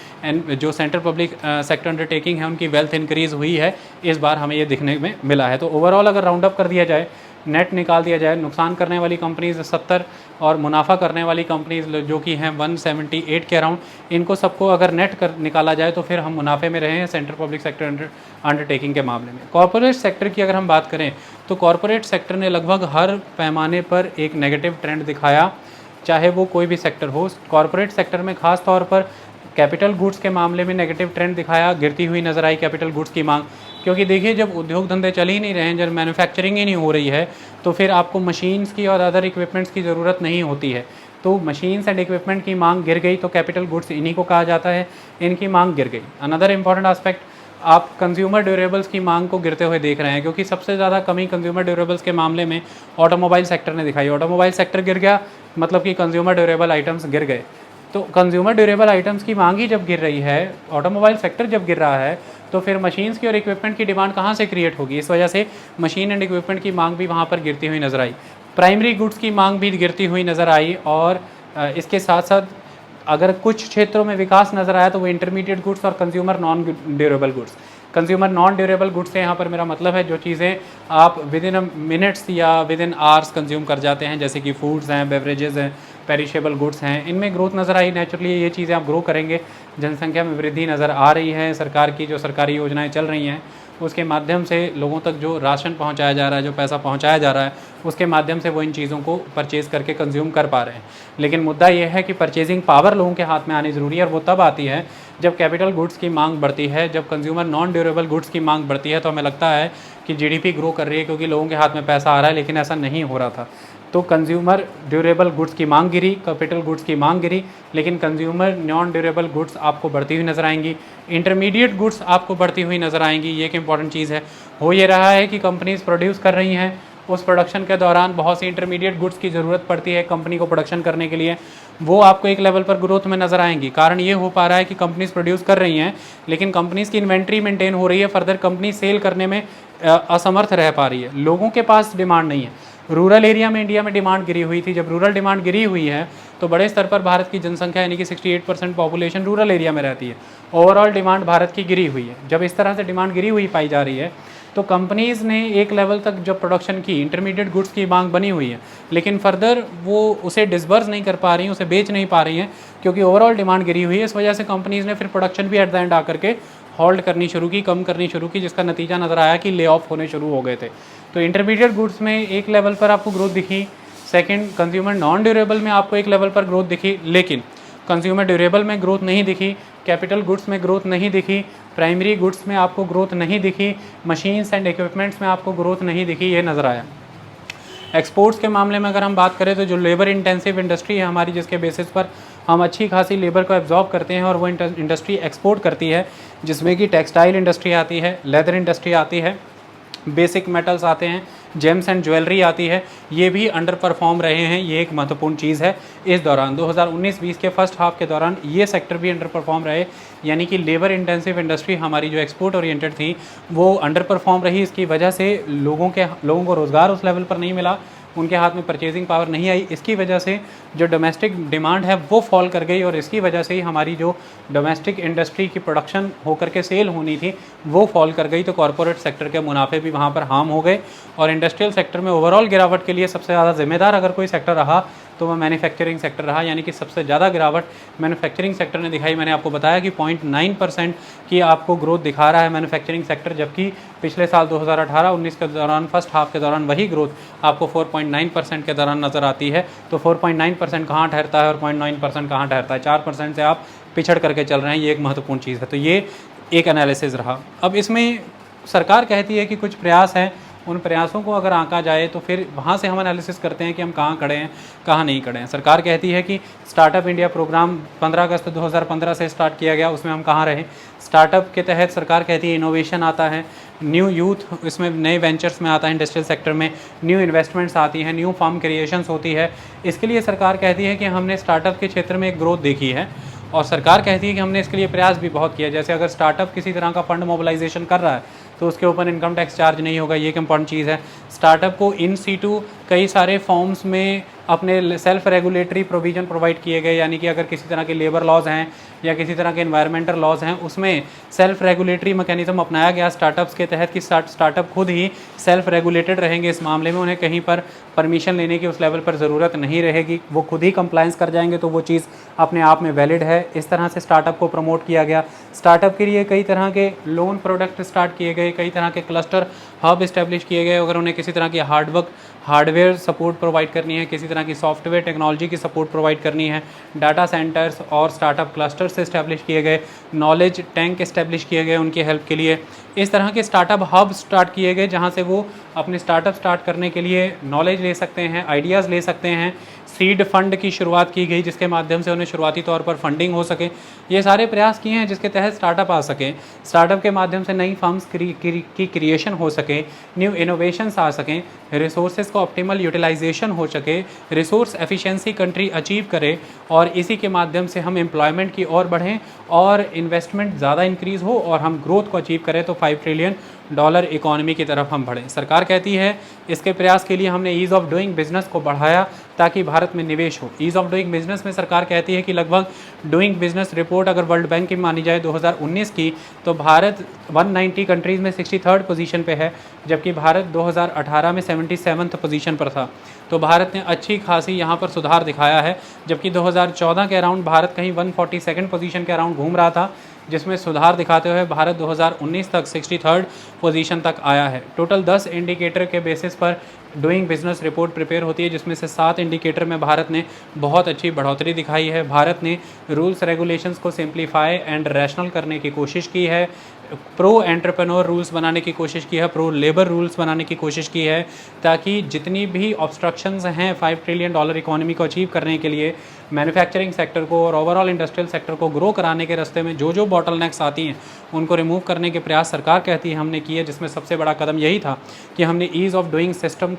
जो सेंट्रल पब्लिक सेक्टर अंडरटेकिंग है उनकी वेल्थ इंक्रीज़ हुई है, इस बार हमें ये दिखने में मिला है। तो ओवरऑल अगर राउंड अप कर दिया जाए, नेट निकाल दिया जाए, नुकसान करने वाली कंपनीज़ 70 और मुनाफा करने वाली कंपनीज़ जो कि हैं 178 के अराउंड, इनको सबको अगर नेट कर निकाला जाए तो फिर हम मुनाफे में रहे हैं सेंट्रल पब्लिक सेक्टर अंडरटेकिंग के मामले में। कॉर्पोरेट सेक्टर की अगर हम बात करें तो कॉर्पोरेट सेक्टर ने लगभग हर पैमाने पर एक नेगेटिव ट्रेंड दिखाया, चाहे वो कोई भी सेक्टर हो। कॉर्पोरेट सेक्टर में ख़ास तौर पर कैपिटल गुड्स के मामले में नेगेटिव ट्रेंड दिखाया, गिरती हुई नज़र आई कैपिटल गुड्स की मांग, क्योंकि देखिए जब उद्योग धंधे चल ही नहीं रहे हैं, जब मैन्युफैक्चरिंग ही नहीं हो रही है, तो फिर आपको मशीन्स की और अदर इक्विपमेंट्स की ज़रूरत नहीं होती है। तो मशीन्स एंड इक्विपमेंट की मांग गिर गई तो कैपिटल गुड्स इन्हीं को कहा जाता है, इनकी मांग गिर गई। अनदर इंपॉर्टेंट आस्पेक्ट, आप कंज्यूमर ड्यूरेबल्स की मांग को गिरते हुए देख रहे हैं, क्योंकि सबसे ज़्यादा कमी कंज्यूमर ड्यूरेबल्स के मामले में ऑटोमोबाइल सेक्टर ने दिखाई। ऑटोमोबाइल सेक्टर गिर गया मतलब कि कंज्यूमर ड्यूरेबल आइटम्स गिर गए। तो कंज्यूमर ड्यूरेबल आइटम्स की मांग ही जब गिर रही है, ऑटोमोबाइल सेक्टर जब गिर रहा है, तो फिर मशीन्स की और इक्विपमेंट की डिमांड कहाँ से क्रिएट होगी। इस वजह से मशीन एंड इक्विपमेंट की मांग भी वहाँ पर गिरती हुई नज़र आई। प्राइमरी गुड्स की मांग भी गिरती हुई नज़र आई, और इसके साथ साथ अगर कुछ क्षेत्रों में विकास नज़र आया तो वो इंटरमीडिएट गुड्स और consumer non durable goods. Consumer non durable goods से यहाँ पर मेरा मतलब है जो चीज़ें आप विद इन मिनट्स या विद इन आवर्स कंज्यूम कर जाते हैं, जैसे कि फूड्स हैं, बेवरेजेस हैं, पेरिशेबल गुड्स हैं, इनमें ग्रोथ नज़र आई। नेचुरली ये चीज़ें आप ग्रो करेंगे, जनसंख्या में वृद्धि नज़र आ रही है, सरकार की जो सरकारी योजनाएं चल रही हैं उसके माध्यम से लोगों तक जो राशन पहुंचाया जा रहा है, जो पैसा पहुंचाया जा रहा है, उसके माध्यम से वो इन चीज़ों को परचेज़ करके कंज्यूम कर पा रहे हैं। लेकिन मुद्दा ये है कि परचेजिंग पावर लोगों के हाथ में आनी ज़रूरी है, और वो तब आती है जब कैपिटल गुड्स की मांग बढ़ती है, जब कंज्यूमर नॉन ड्यूरेबल गुड्स की मांग बढ़ती है। तो हमें लगता है कि जीडीपी ग्रो कर रही है क्योंकि लोगों के हाथ में पैसा आ रहा है, लेकिन ऐसा नहीं हो रहा था। तो कंज्यूमर ड्यूरेबल गुड्स की मांग गिरी, कैपिटल गुड्स की मांग गिरी, लेकिन कंज्यूमर नॉन ड्यूरेबल गुड्स आपको बढ़ती हुई नज़र आएंगी, इंटरमीडिएट गुड्स आपको बढ़ती हुई नज़र आएंगी। ये एक इंपॉर्टेंट चीज़ है। हो ये रहा है कि कंपनीज प्रोड्यूस कर रही हैं, उस प्रोडक्शन के दौरान बहुत सी इंटरमीडिएट गुड्स की ज़रूरत पड़ती है कंपनी को प्रोडक्शन करने के लिए, वो आपको एक लेवल पर ग्रोथ में नज़र आएंगी। कारण ये हो पा रहा है कि कंपनीज प्रोड्यूस कर रही हैं, लेकिन कंपनीज़ की इन्वेंट्री मेंटेन हो रही है, फर्दर कंपनी सेल करने में असमर्थ रह पा रही है, लोगों के पास डिमांड नहीं है। रूरल एरिया में इंडिया में डिमांड गिरी हुई थी। जब रूरल डिमांड गिरी हुई है तो बड़े स्तर पर भारत की जनसंख्या यानी कि 68% पॉपुलेशन रूरल एरिया में रहती है। ओवरऑल डिमांड भारत की गिरी हुई है। जब इस तरह से डिमांड गिरी हुई पाई जा रही है तो कंपनीज़ ने एक लेवल तक जब प्रोडक्शन की, इंटरमीडिएट गुड्स की मांग बनी हुई है, लेकिन फर्दर वो उसे डिसबर्स नहीं कर पा रही हैं, उसे बेच नहीं पा रही हैं, क्योंकि ओवरऑल डिमांड गिरी हुई है। इस वजह से कंपनीज़ ने फिर प्रोडक्शन भी एट द एंड आकर के होल्ड करनी शुरू की, कम करनी शुरू की, जिसका नतीजा नज़र आया कि ले ऑफ होने शुरू हो गए थे। तो इंटरमीडिएट गुड्स में एक लेवल पर आपको ग्रोथ दिखी, सेकंड कंज्यूमर नॉन ड्यूरेबल में आपको एक लेवल पर ग्रोथ दिखी, लेकिन कंज्यूमर ड्यूरेबल में ग्रोथ नहीं दिखी, कैपिटल गुड्स में ग्रोथ नहीं दिखी, प्राइमरी गुड्स में आपको ग्रोथ नहीं दिखी, मशीन्स एंड इक्विपमेंट्स में आपको ग्रोथ नहीं दिखी, ये नज़र आया। एक्सपोर्ट्स के मामले में अगर हम बात करें तो जो लेबर इंटेंसिव इंडस्ट्री है हमारी, जिसके बेसिस पर हम अच्छी खासी लेबर को एब्जॉर्ब करते हैं और वो इंडस्ट्री एक्सपोर्ट करती है, जिसमें कि टेक्सटाइल इंडस्ट्री आती है, लेदर इंडस्ट्री आती है, बेसिक मेटल्स आते हैं, जेम्स एंड ज्वेलरी आती है, ये भी अंडर परफॉर्म रहे हैं। ये एक महत्वपूर्ण चीज़ है। इस दौरान 2019-20 के फर्स्ट हाफ के दौरान ये सेक्टर भी अंडर परफॉर्म रहे, यानी कि लेबर इंटेंसिव इंडस्ट्री हमारी जो एक्सपोर्ट ओरिएंटेड थी वो अंडर परफॉर्म रही। इसकी वजह से लोगों को रोज़गार उस लेवल पर नहीं मिला, उनके हाथ में परचेजिंग पावर नहीं आई। इसकी वजह से जो डोमेस्टिक डिमांड है वो फॉल कर गई, और इसकी वजह से ही हमारी जो डोमेस्टिक इंडस्ट्री की प्रोडक्शन होकर के सेल होनी थी वो फॉल कर गई। तो कॉर्पोरेट सेक्टर के मुनाफे भी वहाँ पर हार्म हो गए, और इंडस्ट्रियल सेक्टर में ओवरऑल गिरावट के लिए सबसे ज़्यादा जिम्मेदार अगर कोई सेक्टर रहा तो वह मैन्युफैक्चरिंग सेक्टर रहा, यानी कि सबसे ज़्यादा गिरावट मैन्युफैक्चरिंग सेक्टर ने दिखाई। मैंने आपको बताया कि 0.9% की आपको ग्रोथ दिखा रहा है मैन्युफैक्चरिंग सेक्टर, जबकि पिछले साल 2018-19 के दौरान फर्स्ट हाफ के दौरान वही ग्रोथ आपको 4.9% के दौरान नज़र आती है। तो 4.9% कहाँ ठहरता है और 0.9% कहाँ ठहरता है, 4% से आप पिछड़ करके चल रहे हैं, ये एक महत्वपूर्ण चीज़ है। तो ये एक एनालिसिस रहा। अब इसमें सरकार कहती है कि कुछ प्रयास हैं, उन प्रयासों को अगर आंका जाए तो फिर वहाँ से हम एनालिसिस करते हैं कि हम कहाँ खड़े हैं, कहाँ नहीं खड़े हैं। सरकार कहती है कि स्टार्टअप इंडिया प्रोग्राम 15 अगस्त 2015 से स्टार्ट किया गया, उसमें हम कहाँ रहे। स्टार्टअप के तहत सरकार कहती है इनोवेशन आता है, न्यू यूथ इसमें नए वेंचर्स में आता है, इंडस्ट्रियल सेक्टर में न्यू इन्वेस्टमेंट्स आती हैं, न्यू फर्म क्रिएशंस होती है। इसके लिए सरकार कहती है कि हमने स्टार्टअप के क्षेत्र में एक ग्रोथ देखी है, और सरकार कहती है कि हमने इसके लिए प्रयास भी बहुत किया। जैसे अगर स्टार्टअप किसी तरह का फंड मोबिलाइजेशन कर रहा है तो उसके ऊपर इनकम टैक्स चार्ज नहीं होगा, ये एक इंपॉर्टेंट चीज़ है। स्टार्टअप को इन सीटू कई सारे फॉर्म्स में अपने सेल्फ रेगुलेटरी प्रोविजन प्रोवाइड किए गए, यानी कि अगर किसी तरह के लेबर लॉज हैं या किसी तरह के एनवायरमेंटल लॉज हैं, उसमें सेल्फ रेगुलेटरी मैकेनिज्म अपनाया गया स्टार्टअप्स के तहत कि स्टार्टअप खुद ही सेल्फ रेगुलेटेड रहेंगे इस मामले में, उन्हें कहीं पर परमिशन लेने की उस लेवल पर ज़रूरत नहीं रहेगी, वो खुद ही कंप्लायंस कर जाएंगे, तो वो चीज़ अपने आप में वैलिड है। इस तरह से स्टार्टअप को प्रमोट किया गया। स्टार्टअप के लिए कई तरह के लोन प्रोडक्ट स्टार्ट किए गए, कई तरह के क्लस्टर हब इस्टेब्लिश किए गए। अगर उन्हें किसी तरह की हार्डवेयर सपोर्ट प्रोवाइड करनी है, किसी तरह की सॉफ्टवेयर टेक्नोलॉजी की सपोर्ट प्रोवाइड करनी है, डाटा सेंटर्स और स्टार्टअप क्लस्टर्स से इस्टेब्लिश किए गए, नॉलेज टैंक इस्टेब्लिश किए गए उनकी हेल्प के लिए। इस तरह के स्टार्टअप हब स्टार्ट किए गए जहां से वो अपने स्टार्टअप स्टार्ट करने के लिए नॉलेज ले सकते हैं, आइडियाज़ ले सकते हैं। सीड फंड की शुरुआत की गई जिसके माध्यम से उन्हें शुरुआती तौर पर फंडिंग हो सके। ये सारे प्रयास किए हैं जिसके तहत स्टार्टअप आ सके, स्टार्टअप के माध्यम से नई फर्म्स की क्रिएशन हो सके, न्यू इनोवेशंस आ सकें, रिसोर्सेज को ऑप्टिमल यूटिलाइजेशन हो सके, रिसोर्स एफिशिएंसी कंट्री अचीव करे, और इसी के माध्यम से हम एम्प्लॉयमेंट की ओर बढ़ें और इन्वेस्टमेंट ज़्यादा इंक्रीज़ हो और हम ग्रोथ को अचीव करें, तो $5 ट्रिलियन इकोनॉमी की तरफ हम बढ़ें। सरकार कहती है इसके प्रयास के लिए हमने ईज़ ऑफ डूइंग बिजनेस को बढ़ाया ताकि भारत में निवेश हो। ईज़ ऑफ डूइंग बिजनेस में सरकार कहती है कि लगभग डूइंग बिजनेस रिपोर्ट अगर वर्ल्ड बैंक की मानी जाए 2019 की, तो भारत 190 कंट्रीज़ में 63rd पोजीशन पे है, जबकि भारत 2018 में 77th पोजीशन पर था। तो भारत ने अच्छी खासी यहाँ पर सुधार दिखाया है, जबकि 2014 के अराउंड भारत कहीं 142nd पोजीशन के अराउंड घूम रहा था, जिसमें सुधार दिखाते हुए भारत 2019 तक 63rd पोजीशन तक आया है। टोटल 10 इंडिकेटर के बेसिस पर डूइंग बिजनेस रिपोर्ट प्रिपेयर होती है, जिसमें से 7 इंडिकेटर में भारत ने बहुत अच्छी बढ़ोतरी दिखाई है। भारत ने रूल्स रेगुलेशंस को सिंप्लीफाई एंड रैशनल करने की कोशिश की है, प्रो एंटरप्रेन्योर रूल्स बनाने की कोशिश की है, प्रो लेबर रूल्स बनाने की कोशिश की है, ताकि जितनी भी ऑब्स्ट्रक्शंस हैं $5 ट्रिलियन इकोनॉमी को अचीव करने के लिए, मैन्युफैक्चरिंग सेक्टर को और ओवरऑल इंडस्ट्रियल सेक्टर को ग्रो कराने के रास्ते में जो बॉटलनेक्स आती हैं उनको रिमूव करने के प्रयास सरकार कहती है हमने किए, जिसमें सबसे बड़ा कदम यही था कि हमने ईज़ ऑफ डूइंग सिस्टम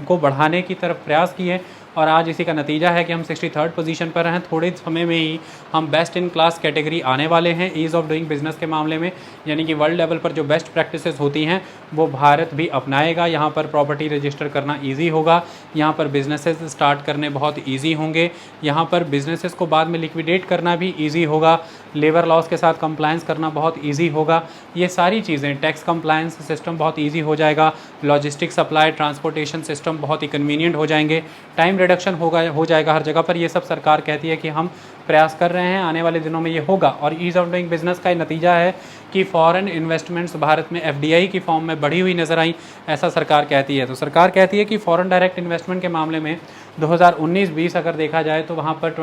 को बढ़ाने की तरफ प्रयास किए, और आज इसी का नतीजा है कि हम 63rd पोजीशन पर हैं। थोड़े समय में ही हम बेस्ट इन क्लास कैटेगरी आने वाले हैं ईज़ ऑफ डूइंग बिजनेस के मामले में, यानी कि वर्ल्ड लेवल पर जो बेस्ट प्रैक्टिसेस होती हैं वो भारत भी अपनाएगा। यहाँ पर प्रॉपर्टी रजिस्टर करना ईजी होगा, यहाँ पर बिजनेसेस स्टार्ट करने बहुत ईजी होंगे, यहाँ पर बिजनेसेस को बाद में लिक्विडेट करना भी ईजी होगा, लेबर लॉस के साथ कंप्लायंस करना बहुत ईजी होगा। ये सारी चीज़ें, टैक्स कंप्लायंस सिस्टम बहुत ईजी हो जाएगा, लॉजिस्टिक सप्लाई ट्रांसपोर्टेशन सिस्टम बहुत ही कन्वीनियंट हो जाएंगे, टाइम रिडक्शन हो जाएगा हर जगह पर। ये सब सरकार कहती है कि हम प्रयास कर रहे हैं, आने वाले दिनों में ये होगा। और ईज़ ऑफ डूइंग बिजनेस का नतीजा है कि फॉरेन इन्वेस्टमेंट्स भारत में FDI की फॉर्म में बढ़ी हुई नज़र आई, ऐसा सरकार कहती है। तो सरकार कहती है कि फॉरेन डायरेक्ट इन्वेस्टमेंट के मामले में 2019-20 अगर देखा जाए तो वहाँ पर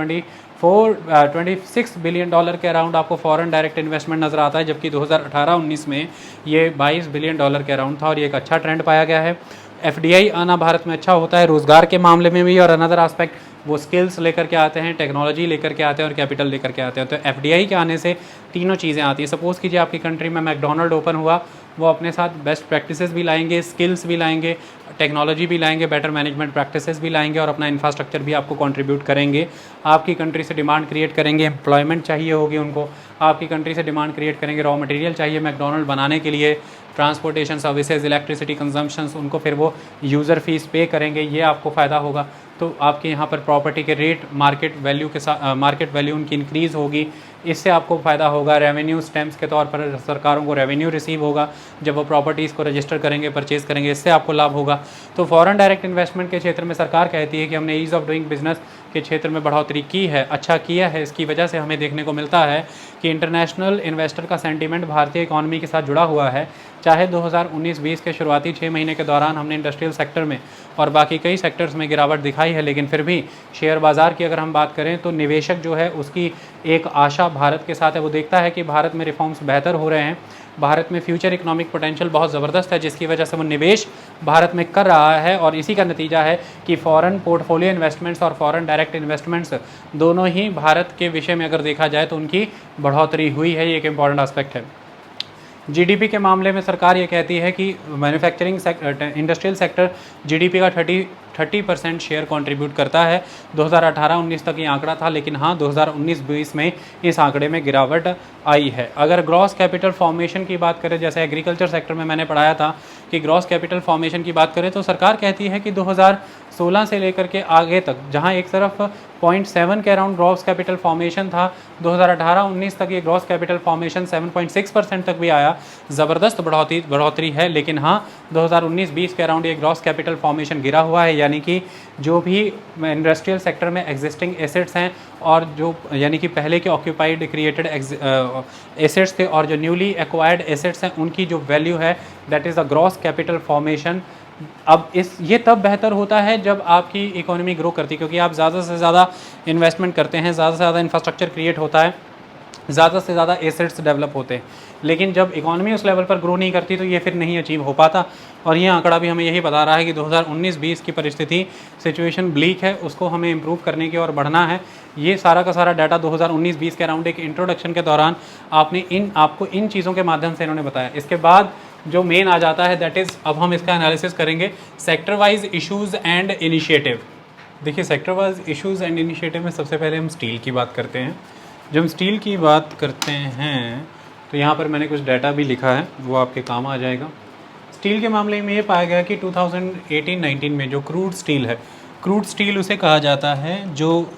26 बिलियन डॉलर के अराउंड आपको फॉरेन डायरेक्ट इन्वेस्टमेंट नज़र आता है, जबकि 2018-19 में ये 22 बिलियन डॉलर के अराउंड था, और ये एक अच्छा ट्रेंड पाया गया है। FDI आना भारत में अच्छा होता है रोज़गार के मामले में भी, और अनदर आस्पेक्ट वो स्किल्स लेकर के आते हैं, टेक्नोलॉजी लेकर के आते हैं और कैपिटल लेकर के आते हैं। तो FDI के आने से तीनों चीज़ें आती हैं। सपोज़ कीजिए आपकी कंट्री में मैकडोनल्ड ओपन हुआ, वो अपने साथ बेस्ट प्रैक्टिसेस भी लाएंगे, स्किल्स भी लाएंगे, टेक्नोलॉजी भी लाएंगे, बेटर मैनेजमेंट प्रैक्टिसेस भी लाएंगे, और अपना इंफ्रास्ट्रक्चर भी आपको कंट्रीब्यूट करेंगे। आपकी कंट्री से डिमांड क्रिएट करेंगे, एम्प्लॉयमेंट चाहिए होगी उनको, आपकी कंट्री से डिमांड क्रिएट करेंगे, रॉ मटेरियल चाहिए मैकडोनल्ड बनाने के लिए, ट्रांसपोर्टेशन सर्विसेज, इलेक्ट्रिसिटी कंजम्पशंस, उनको फिर वो यूज़र फीस पे करेंगे, ये आपको फ़ायदा होगा। तो आपके यहाँ पर प्रॉपर्टी के रेट मार्केट वैल्यू उनकी इंक्रीज़ होगी, इससे आपको फ़ायदा होगा। रेवेन्यू स्टैम्प्स के तौर पर सरकारों को रेवेन्यू रिसीव होगा जब वो प्रॉपर्टीज़ को रजिस्टर करेंगे, परचेज़ करेंगे, इससे आपको लाभ होगा। तो फॉरेन डायरेक्ट इन्वेस्टमेंट के क्षेत्र में सरकार कहती है कि हमने ईज़ ऑफ डूइंग बिजनेस के क्षेत्र में बढ़ोतरी की है, अच्छा किया है। इसकी वजह से हमें देखने को मिलता है कि इंटरनेशनल इन्वेस्टर का सेंटीमेंट भारतीय इकॉनमी के साथ जुड़ा हुआ है। चाहे 2019-20 के शुरुआती 6 महीने के दौरान हमने इंडस्ट्रियल सेक्टर में और बाकी कई सेक्टर्स में गिरावट दिखाई है, लेकिन फिर भी शेयर बाज़ार की अगर हम बात करें तो निवेशक जो है उसकी एक आशा भारत के साथ है। वो देखता है कि भारत में रिफॉर्म्स बेहतर हो रहे हैं, भारत में फ्यूचर इकोनॉमिक पोटेंशियल बहुत ज़बरदस्त है, जिसकी वजह से वो निवेश भारत में कर रहा है। और इसी का नतीजा है कि फ़ॉरेन पोर्टफोलियो इन्वेस्टमेंट्स और फॉरेन डायरेक्ट इन्वेस्टमेंट्स दोनों ही भारत के विषय में अगर देखा जाए तो उनकी बढ़ोतरी हुई है। ये एक इंपॉर्टेंट एस्पेक्ट है। जीडीपी के मामले में सरकार ये कहती है कि मैन्युफैक्चरिंग इंडस्ट्रियल सेक्टर जीडीपी का 30% शेयर कंट्रीब्यूट करता है। 2018-19 तक ये आंकड़ा था, लेकिन हाँ 2019-20 में इस आंकड़े में गिरावट आई है। अगर ग्रॉस कैपिटल फॉर्मेशन की बात करें, जैसे एग्रीकल्चर सेक्टर में मैंने पढ़ाया था कि ग्रॉस कैपिटल फॉर्मेशन की बात करें तो सरकार कहती है कि 2016 से लेकर के आगे तक, जहाँ एक तरफ 0.7 के अराउंड ग्रॉस कैपिटल फॉर्मेशन था, 2018-19 तक ये ग्रॉस कैपिटल फॉर्मेशन 7.6% तक भी आया। ज़बरदस्त बढ़ोतरी है। लेकिन हाँ 2019-20 के अराउंड ये ग्रॉस कैपिटल फॉर्मेशन गिरा हुआ है, यानी कि जो भी इंडस्ट्रियल सेक्टर में एग्जिस्टिंग एसेट्स हैं और जो यानी कि पहले के ऑक्यूपाइड क्रिएटेड एसेट्स थे और जो न्यूली एक्वायर्ड एसेट्स हैं उनकी जो वैल्यू है that is the gross capital formation. अब ये तब बेहतर होता है जब आपकी इकोनॉमी ग्रो करती है, क्योंकि आप ज़्यादा से ज़्यादा इन्वेस्टमेंट करते हैं, ज़्यादा से ज़्यादा इंफ्रास्ट्रक्चर क्रिएट होता है, ज़्यादा से ज़्यादा एसेट्स डेवलप होते हैं। लेकिन जब इकॉनमी उस लेवल पर ग्रो नहीं करती तो ये फिर नहीं अचीव हो पाता। और ये आंकड़ा भी हमें यही बता रहा है कि 2019-20 की परिस्थिति सिचुएशन ब्लीक है, उसको हमें इम्प्रूव करने की ओर बढ़ना है। ये सारा का सारा डाटा 2019-20 के अराउंड एक इंट्रोडक्शन के दौरान आपको इन चीज़ों के माध्यम से इन्होंने बताया। इसके बाद जो मेन आ जाता है दैट इज़, अब हम इसका एनालिसिस करेंगे sector wise issues and initiative. देखिए sector wise issues and initiative में सबसे पहले हम स्टील की बात करते हैं। जब हम स्टील की बात करते हैं तो यहाँ पर मैंने कुछ डाटा भी लिखा है, वो आपके काम आ जाएगा। स्टील के मामले में ये पाया गया कि 2018-19 में जो क्रूड स्टील है, क्रूड स्टील उसे कहा जाता है जो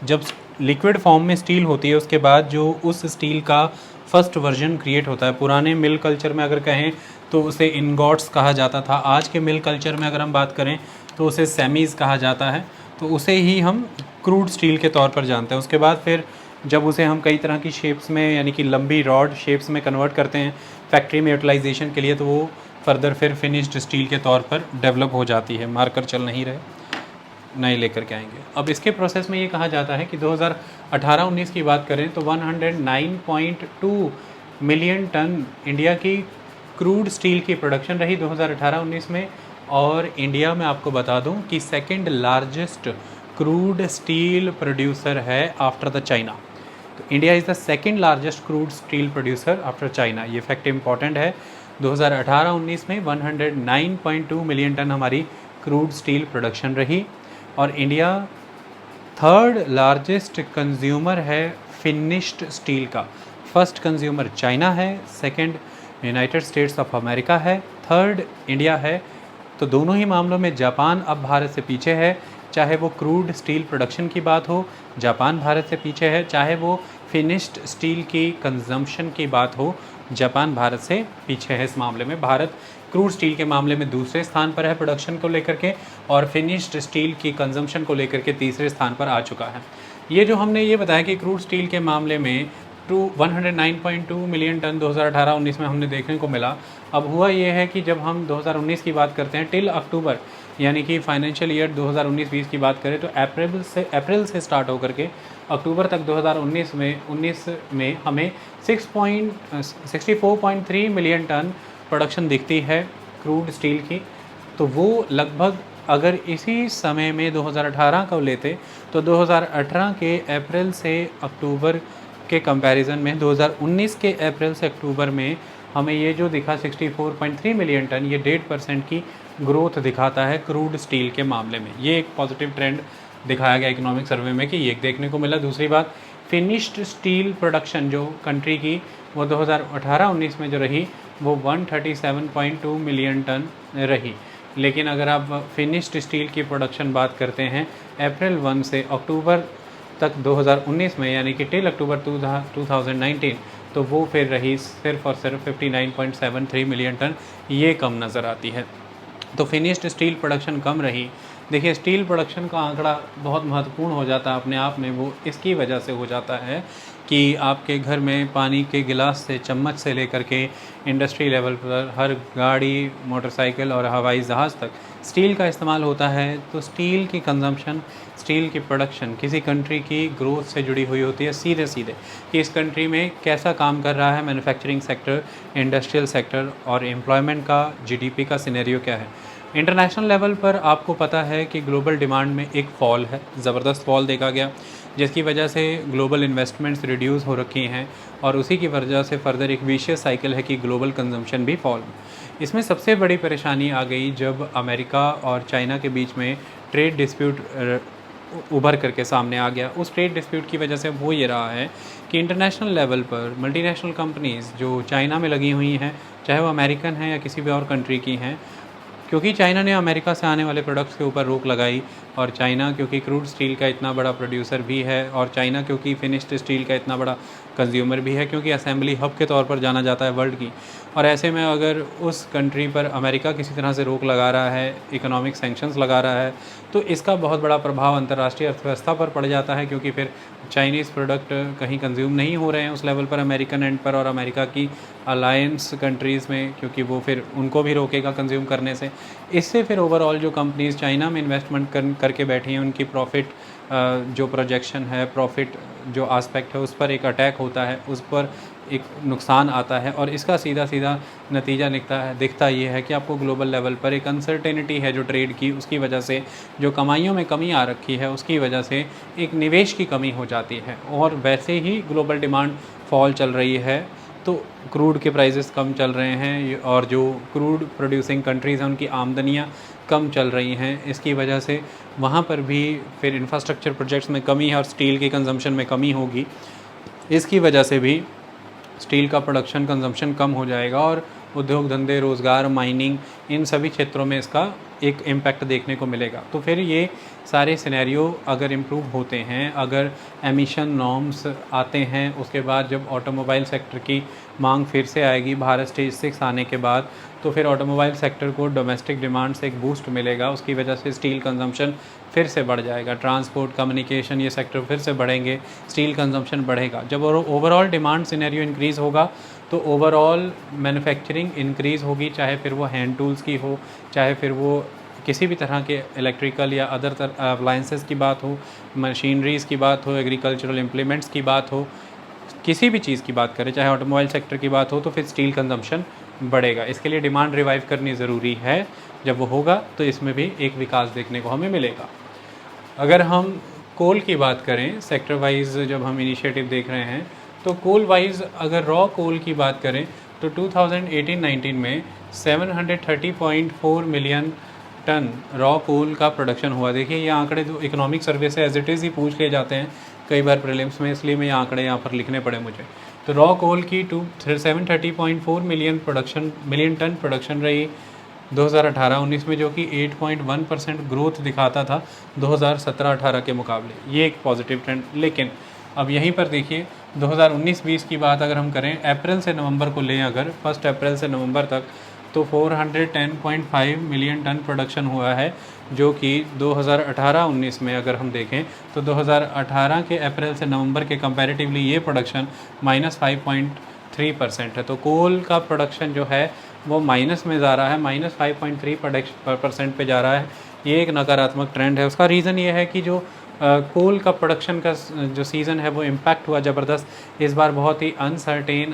जब लिक्विड फॉर्म में स्टील होती है उसके बाद जो उस स्टील का फर्स्ट वर्जन क्रिएट होता है। पुराने मिल कल्चर में अगर कहें तो उसे इनगॉट्स कहा जाता था, आज के मिल कल्चर में अगर हम बात करें तो उसे सेमीज़ कहा जाता है। तो उसे ही हम क्रूड स्टील के तौर पर जानते हैं। उसके बाद फिर जब उसे हम कई तरह की शेप्स में यानी कि लंबी रॉड शेप्स में कन्वर्ट करते हैं फैक्ट्री में यूटिलाइजेशन के लिए, तो वो फर्दर फिर फिनिश्ड स्टील के तौर पर डेवलप हो जाती है। मार्कर चल नहीं रहे, नए लेकर के आएंगे। अब इसके प्रोसेस में ये कहा जाता है कि 2018-19 की बात करें तो 109.2 मिलियन टन इंडिया की क्रूड स्टील की प्रोडक्शन रही 2018-19 में। और इंडिया में आपको बता दूं कि second largest crude steel producer है आफ्टर द चाइना। तो India is the second largest crude steel producer after China. ये फैक्ट इंपॉर्टेंट है। 2018-19 में 109.2 मिलियन टन हमारी क्रूड स्टील प्रोडक्शन रही। और इंडिया थर्ड लार्जेस्ट कंज्यूमर है फिनिश्ड स्टील का। फर्स्ट कंज्यूमर चाइना है, second United states of America है, थर्ड इंडिया है। तो दोनों ही मामलों में जापान अब भारत से पीछे है। चाहे वो क्रूड स्टील प्रोडक्शन की बात हो, जापान भारत से पीछे है, चाहे वो फिनिश्ड स्टील की कंजम्पशन की बात हो, जापान भारत से पीछे है। इस मामले में भारत क्रूड स्टील के मामले में दूसरे स्थान पर है प्रोडक्शन को लेकर के, और फिनिश्ड स्टील की कंजम्पशन को लेकर के तीसरे स्थान पर आ चुका है। ये जो हमने ये बताया कि क्रूड स्टील के मामले में 109.2 मिलियन टन 2018-19 में हमने देखने को मिला। अब हुआ ये है कि जब हम 2019 की बात करते हैं टिल अक्टूबर, यानी कि फाइनेंशियल ईयर 2019-20 की बात करें तो अप्रैल से स्टार्ट होकर के अक्टूबर तक 2019 में हमें 64.3 मिलियन टन प्रोडक्शन दिखती है क्रूड स्टील की। तो वो लगभग अगर इसी समय में 2018 को लेते तो 2018 के अप्रैल से अक्टूबर के कंपैरिजन में 2019 के अप्रैल से अक्टूबर में हमें ये जो दिखा 64.3 मिलियन टन, ये 1.5% की ग्रोथ दिखाता है क्रूड स्टील के मामले में। ये एक पॉजिटिव ट्रेंड दिखाया गया इकोनॉमिक सर्वे में कि ये देखने को मिला। दूसरी बात, फिनिश्ड स्टील प्रोडक्शन जो कंट्री की वो 2018-19 में जो रही वो 137.2 मिलियन टन रही। लेकिन अगर आप फिनिश्ड स्टील की प्रोडक्शन बात करते हैं अप्रैल 1 से अक्टूबर तक 2019 में, यानी कि टिल अक्टूबर 2019, तो वो फिर रही सिर्फ और सिर्फ 59.73 मिलियन टन, ये कम नज़र आती है। तो फिनिश्ड स्टील प्रोडक्शन कम रही। देखिए, स्टील प्रोडक्शन का आंकड़ा बहुत महत्वपूर्ण हो जाता है अपने आप में, वो इसकी वजह से हो जाता है कि आपके घर में पानी के गिलास से, चम्मच से लेकर के इंडस्ट्री लेवल पर हर गाड़ी, मोटरसाइकिल और हवाई जहाज़ तक स्टील का इस्तेमाल होता है। तो स्टील की कंजम्पशन, स्टील की प्रोडक्शन किसी कंट्री की ग्रोथ से जुड़ी हुई होती है सीधे सीधे, कि इस कंट्री में कैसा काम कर रहा है मैन्युफैक्चरिंग सेक्टर, इंडस्ट्रियल सेक्टर, और एम्प्लॉयमेंट का, जीडीपी का सिनेरियो क्या है। इंटरनेशनल लेवल पर आपको पता है कि ग्लोबल डिमांड में एक फॉल है, ज़बरदस्त फॉल देखा गया, जिसकी वजह से ग्लोबल इन्वेस्टमेंट्स रिड्यूस हो रखी हैं, और उसी की वजह से फर्दर एक विशियस साइकिल है कि ग्लोबल कंजम्पशन भी फॉल। इसमें सबसे बड़ी परेशानी आ गई जब अमेरिका और चाइना के बीच में ट्रेड डिस्प्यूट उभर करके सामने आ गया। उस ट्रेड डिस्प्यूट की वजह से वो ये रहा है कि इंटरनेशनल लेवल पर मल्टीनेशनल कंपनीज़ जो चाइना में लगी हुई हैं, चाहे वो अमेरिकन हैं या किसी भी और कंट्री की हैं, क्योंकि चाइना ने अमेरिका से आने वाले प्रोडक्ट्स के ऊपर रोक लगाई, और चाइना क्योंकि क्रूड स्टील का इतना बड़ा प्रोड्यूसर भी है, और चाइना क्योंकि फिनिश्ड स्टील का इतना बड़ा कंज्यूमर भी है, क्योंकि असेंबली हब के तौर पर जाना जाता है वर्ल्ड की, और ऐसे में अगर उस कंट्री पर अमेरिका किसी तरह से रोक लगा रहा है, इकोनॉमिक सैंक्शंस लगा रहा है, तो इसका बहुत बड़ा प्रभाव अंतर्राष्ट्रीय अर्थव्यवस्था पर पड़ जाता है, क्योंकि फिर चाइनीज़ प्रोडक्ट कहीं कंज्यूम नहीं हो रहे हैं उस लेवल पर अमेरिकन एंड पर, और अमेरिका की अलायंस कंट्रीज़ में, क्योंकि वो फिर उनको भी रोकेगा कंज्यूम करने से। इससे फिर ओवरऑल जो कंपनीज़ चाइना में इन्वेस्टमेंट करके बैठी हैं, उनकी प्रॉफिट जो प्रोजेक्शन है, प्रॉफिट जो आस्पेक्ट है, उस पर एक अटैक होता है, उस पर एक नुकसान आता है, और इसका सीधा सीधा नतीजा दिखता ये है कि आपको ग्लोबल लेवल पर एक अनसर्टेनिटी है जो ट्रेड की, उसकी वजह से जो कमाइयों में कमी आ रखी है, उसकी वजह से एक निवेश की कमी हो जाती है, और वैसे ही ग्लोबल डिमांड फॉल चल रही है। तो क्रूड के प्राइसेस कम चल रहे हैं, और जो क्रूड प्रोड्यूसिंग कंट्रीज़ हैं उनकी आमदनियाँ कम चल रही हैं। इसकी वजह से वहाँ पर भी फिर इंफ्रास्ट्रक्चर प्रोजेक्ट्स में कमी है, और स्टील की कंजम्पशन में कमी होगी। इसकी वजह से भी स्टील का प्रोडक्शन कंजम्पशन कम हो जाएगा, और उद्योग धंधे, रोज़गार, माइनिंग, इन सभी क्षेत्रों में इसका एक इम्पैक्ट देखने को मिलेगा। तो फिर ये सारे सिनेरियो अगर इम्प्रूव होते हैं, अगर एमिशन नॉर्म्स आते हैं, उसके बाद जब ऑटोमोबाइल सेक्टर की मांग फिर से आएगी भारत स्टेज 6 आने के बाद, तो फिर ऑटोमोबाइल सेक्टर को डोमेस्टिक डिमांड से एक बूस्ट मिलेगा, उसकी वजह से स्टील कंजम्पशन फिर से बढ़ जाएगा। ट्रांसपोर्ट, कम्युनिकेशन, ये सेक्टर फिर से बढ़ेंगे, स्टील कंजम्पशन बढ़ेगा। जब ओवरऑल डिमांड सिनेरियो इंक्रीज़ होगा, तो ओवरऑल मैन्युफैक्चरिंग इंक्रीज़ होगी, चाहे फिर वो हैंड टूल्स की हो, चाहे फिर वो किसी भी तरह के इलेक्ट्रिकल या अदर अप्लाइंसेस की बात हो, मशीनरीज़ की बात हो, एग्रीकल्चरल इम्प्लीमेंट्स की बात हो, किसी भी चीज़ की बात करें, चाहे ऑटोमोबाइल सेक्टर की बात हो, तो फिर स्टील कंजम्पशन बढ़ेगा। इसके लिए डिमांड रिवाइव करनी ज़रूरी है। जब वो होगा तो इसमें भी एक विकास देखने को हमें मिलेगा। अगर हम कोल की बात करें, सेक्टर वाइज जब हम इनिशिएटिव देख रहे हैं, तो कोल वाइज अगर रॉ कोल की बात करें तो 2018-19 में 730.4 मिलियन टन रॉ कोल का प्रोडक्शन हुआ। देखिए, ये आंकड़े जो इकोनॉमिक सर्वे से एज इट इज़ ही पूछ लिए जाते हैं कई बार प्रीलिम्स में, इसलिए मैं ये आंकड़े यहाँ पर लिखने पड़े मुझे। तो रॉ कोल की 730.4 मिलियन टन प्रोडक्शन रही 2018-19 में, जो कि 8.1% ग्रोथ दिखाता था 2017-18 के मुकाबले। ये एक पॉजिटिव ट्रेंड। लेकिन अब यहीं पर देखिए, 2019-20 की बात अगर हम करें, अप्रैल से नवंबर को लें अगर, 1 अप्रैल से नवंबर तक, तो 410.5 मिलियन टन प्रोडक्शन हुआ है, जो कि 2018-19 में अगर हम देखें तो 2018 के अप्रैल से नवंबर के कंपैरेटिवली ये प्रोडक्शन -5.3% है। तो कोल का प्रोडक्शन जो है वो माइनस में जा रहा है, -5.3% पे जा रहा है। ये एक नकारात्मक ट्रेंड है। उसका रीज़न ये है कि जो कोल का प्रोडक्शन का जो सीज़न है वो इम्पैक्ट हुआ ज़बरदस्त। इस बार बहुत ही अनसर्टेन,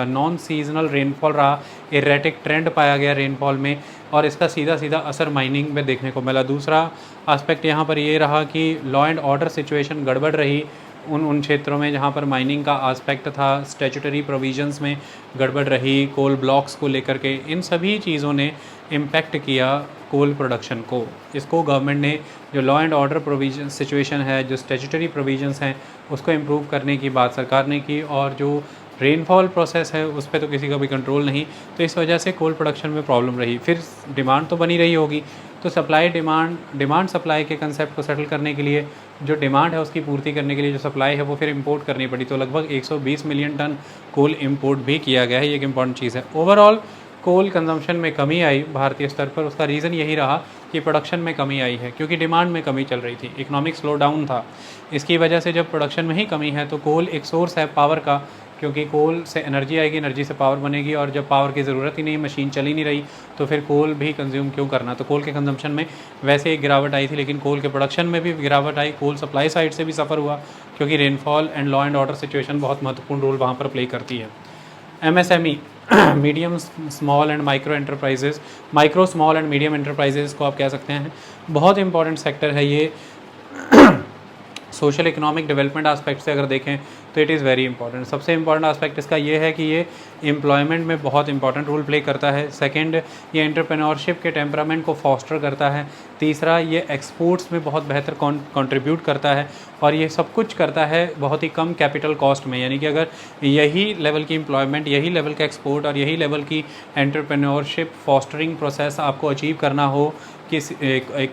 नॉन सीजनल रेनफॉल रहा, इरेटिक ट्रेंड पाया गया रेनफॉल में, और इसका सीधा सीधा असर माइनिंग में देखने को मिला। दूसरा एस्पेक्ट यहाँ पर ये रहा कि लॉ एंड ऑर्डर सिचुएशन गड़बड़ रही उन क्षेत्रों में जहाँ पर माइनिंग का आस्पेक्ट था। स्टैट्यूटरी प्रोविजंस में गड़बड़ रही, कोल ब्लॉक्स को लेकर के, इन सभी चीज़ों ने इम्पैक्ट किया कोल प्रोडक्शन को। इसको गवर्नमेंट ने, जो law and order provision situation है, जो स्टैट्यूटरी प्रोविजंस हैं, उसको इम्प्रूव करने की बात सरकार ने की, और जो रेनफॉल प्रोसेस है उस पे तो किसी का भी कंट्रोल नहीं, तो इस वजह से कोल प्रोडक्शन में प्रॉब्लम रही। फिर डिमांड तो बनी रही होगी, तो डिमांड सप्लाई के कंसेप्ट को सेटल करने के लिए जो डिमांड है उसकी पूर्ति करने के लिए जो सप्लाई है वो फिर इंपोर्ट करनी पड़ी, तो लगभग 120 मिलियन टन कोल इंपोर्ट भी किया गया है। ये एक इंपॉर्टेंट चीज़ है। ओवरऑल कोल कंजम्पशन में कमी आई भारतीय स्तर पर, उसका रीज़न यही रहा कि प्रोडक्शन में कमी आई है, क्योंकि डिमांड में कमी चल रही थी, इकोनॉमिक स्लो डाउन था। इसकी वजह से जब प्रोडक्शन में ही कमी है तो कोल एक सोर्स है पावर का, क्योंकि कोल से एनर्जी आएगी, एनर्जी से पावर बनेगी, और जब पावर की ज़रूरत ही नहीं, मशीन चल ही नहीं रही, तो फिर कोल भी कंज्यूम क्यों करना। तो कोल के कंजम्पशन में वैसे एक गिरावट आई थी, लेकिन कोल के प्रोडक्शन में भी गिरावट आई। कोल सप्लाई साइड से भी सफ़र हुआ, क्योंकि rainfall and law and order situation बहुत महत्वपूर्ण रोल वहाँ पर प्ले करती है। MSME medium small and micro enterprises, micro small and medium enterprises को आप कह सकते हैं, बहुत इंपॉर्टेंट सेक्टर है ये। सोशल इकोनॉमिक डेवलपमेंट आस्पेक्ट से अगर देखें तो इट इज़ वेरी इंपॉर्टेंट। सबसे इंपॉर्टेंट आस्पेक्ट इसका ये है कि ये एम्प्लॉयमेंट में बहुत इंपॉर्टेंट रोल प्ले करता है। सेकंड, ये एंटरप्रेन्योरशिप के टेम्परामेंट को फॉस्टर करता है। तीसरा, ये एक्सपोर्ट्स में बहुत बेहतर कंट्रीब्यूट करता है, और ये सब कुछ करता है बहुत ही कम कैपिटल कॉस्ट में। यानी कि अगर यही लेवल की एम्प्लॉयमेंट, यही लेवल का एक्सपोर्ट और यही लेवल की एंटरप्रेन्योरशिप फॉस्टरिंग प्रोसेस आपको अचीव करना हो किस एक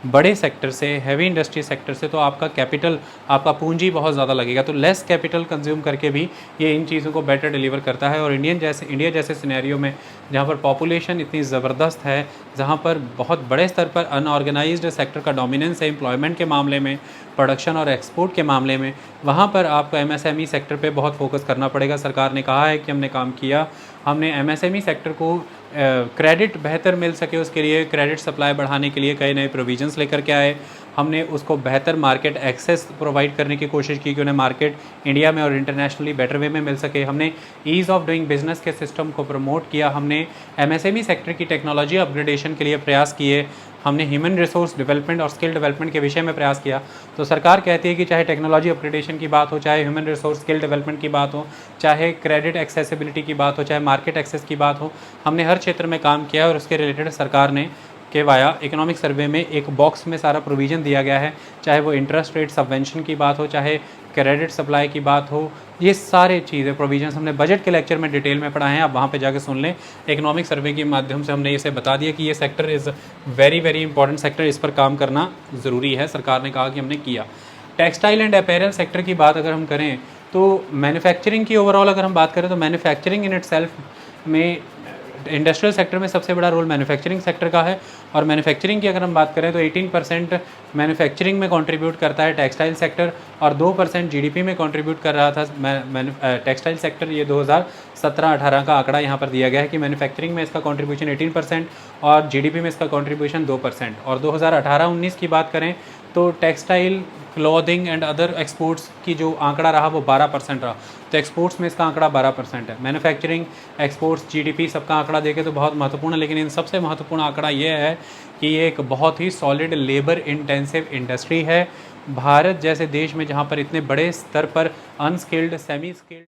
बड़े सेक्टर से, हैवी इंडस्ट्री सेक्टर से, तो आपका कैपिटल, आपका पूंजी बहुत ज़्यादा लगेगा। तो लेस कैपिटल कंज्यूम करके भी ये इन चीज़ों को बेटर डिलीवर करता है। और इंडिया जैसे सिनेरियो में, जहाँ पर पॉपुलेशन इतनी ज़बरदस्त है, जहाँ पर बहुत बड़े स्तर पर अनऑर्गेनाइज्ड सेक्टर का डोमिनेंस है एम्प्लॉयमेंट के मामले में, प्रोडक्शन और एक्सपोर्ट के मामले में, वहाँ पर आपको MSME सेक्टर पे बहुत फोकस करना पड़ेगा। सरकार ने कहा है कि हमने काम किया, हमने MSME सेक्टर को क्रेडिट बेहतर मिल सके उसके लिए, क्रेडिट सप्लाई बढ़ाने के लिए कई नए प्रोविजंस लेकर के आए। हमने उसको बेहतर मार्केट एक्सेस प्रोवाइड करने की कोशिश की कि उन्हें मार्केट इंडिया में और इंटरनेशनली बेटर वे में मिल सके। हमने ईज़ ऑफ डूइंग बिजनेस के सिस्टम को प्रमोट किया। हमने MSME सेक्टर की टेक्नोलॉजी अपग्रेडेशन के लिए प्रयास किए। हमने ह्यूमन रिसोर्स डेवलपमेंट और स्किल डेवलपमेंट के विषय में प्रयास किया। तो सरकार कहती है कि चाहे टेक्नोलॉजी अपग्रेडेशन की बात हो, चाहे ह्यूमन रिसोर्स स्किल डेवलपमेंट की बात हो, चाहे क्रेडिट एक्सेसिबिलिटी की बात हो, चाहे मार्केट एक्सेस की बात हो, हमने हर क्षेत्र में काम किया। और उसके रिलेटेड सरकार ने के वाया इकोनॉमिक सर्वे में एक बॉक्स में सारा प्रोविज़न दिया गया है, चाहे वो इंटरेस्ट रेट सबवेंशन की बात हो, चाहे क्रेडिट सप्लाई की बात हो, ये सारे चीज़ें प्रोविजंस हमने बजट के लेक्चर में डिटेल में पढ़ाए हैं। आप वहाँ पे जाके सुन लें। इकोनॉमिक सर्वे के माध्यम से हमने इसे बता दिया कि ये sector is very very important sector, इस पर काम करना ज़रूरी है। सरकार ने कहा कि हमने किया। टेक्सटाइल एंड अपैरल सेक्टर की बात अगर हम करें तो मैन्युफैक्चरिंग की ओवरऑल अगर हम बात करें तो मैन्युफैक्चरिंग इन इटसेल्फ में, इंडस्ट्रियल सेक्टर में सबसे बड़ा रोल मैन्युफैक्चरिंग सेक्टर का है। और मैन्युफैक्चरिंग की अगर हम बात करें तो 18% मैन्युफैक्चरिंग में कंट्रीब्यूट करता है टेक्सटाइल सेक्टर, और 2% GDP में कंट्रीब्यूट कर रहा था टेक्सटाइल सेक्टर। ये 2017-18 का आंकड़ा यहाँ पर दिया गया है कि मैन्युफैक्चरिंग में इसका कंट्रीब्यूशन 18% और GDP में इसका कंट्रीब्यूशन 2%। और 2018-19 की बात करें तो textile, clothing and other exports की जो आंकड़ा रहा वो 12% रहा। तो एक्सपोर्ट्स में इसका आंकड़ा 12% है। मैन्युफैक्चरिंग, एक्सपोर्ट्स, GDP सबका आंकड़ा देखें तो बहुत महत्वपूर्ण है, लेकिन इन सबसे महत्वपूर्ण आंकड़ा ये है कि ये एक बहुत ही सॉलिड लेबर इंटेंसिव इंडस्ट्री है। भारत जैसे देश में जहाँ पर इतने बड़े स्तर पर अनस्किल्ड, सेमी स्किल्ड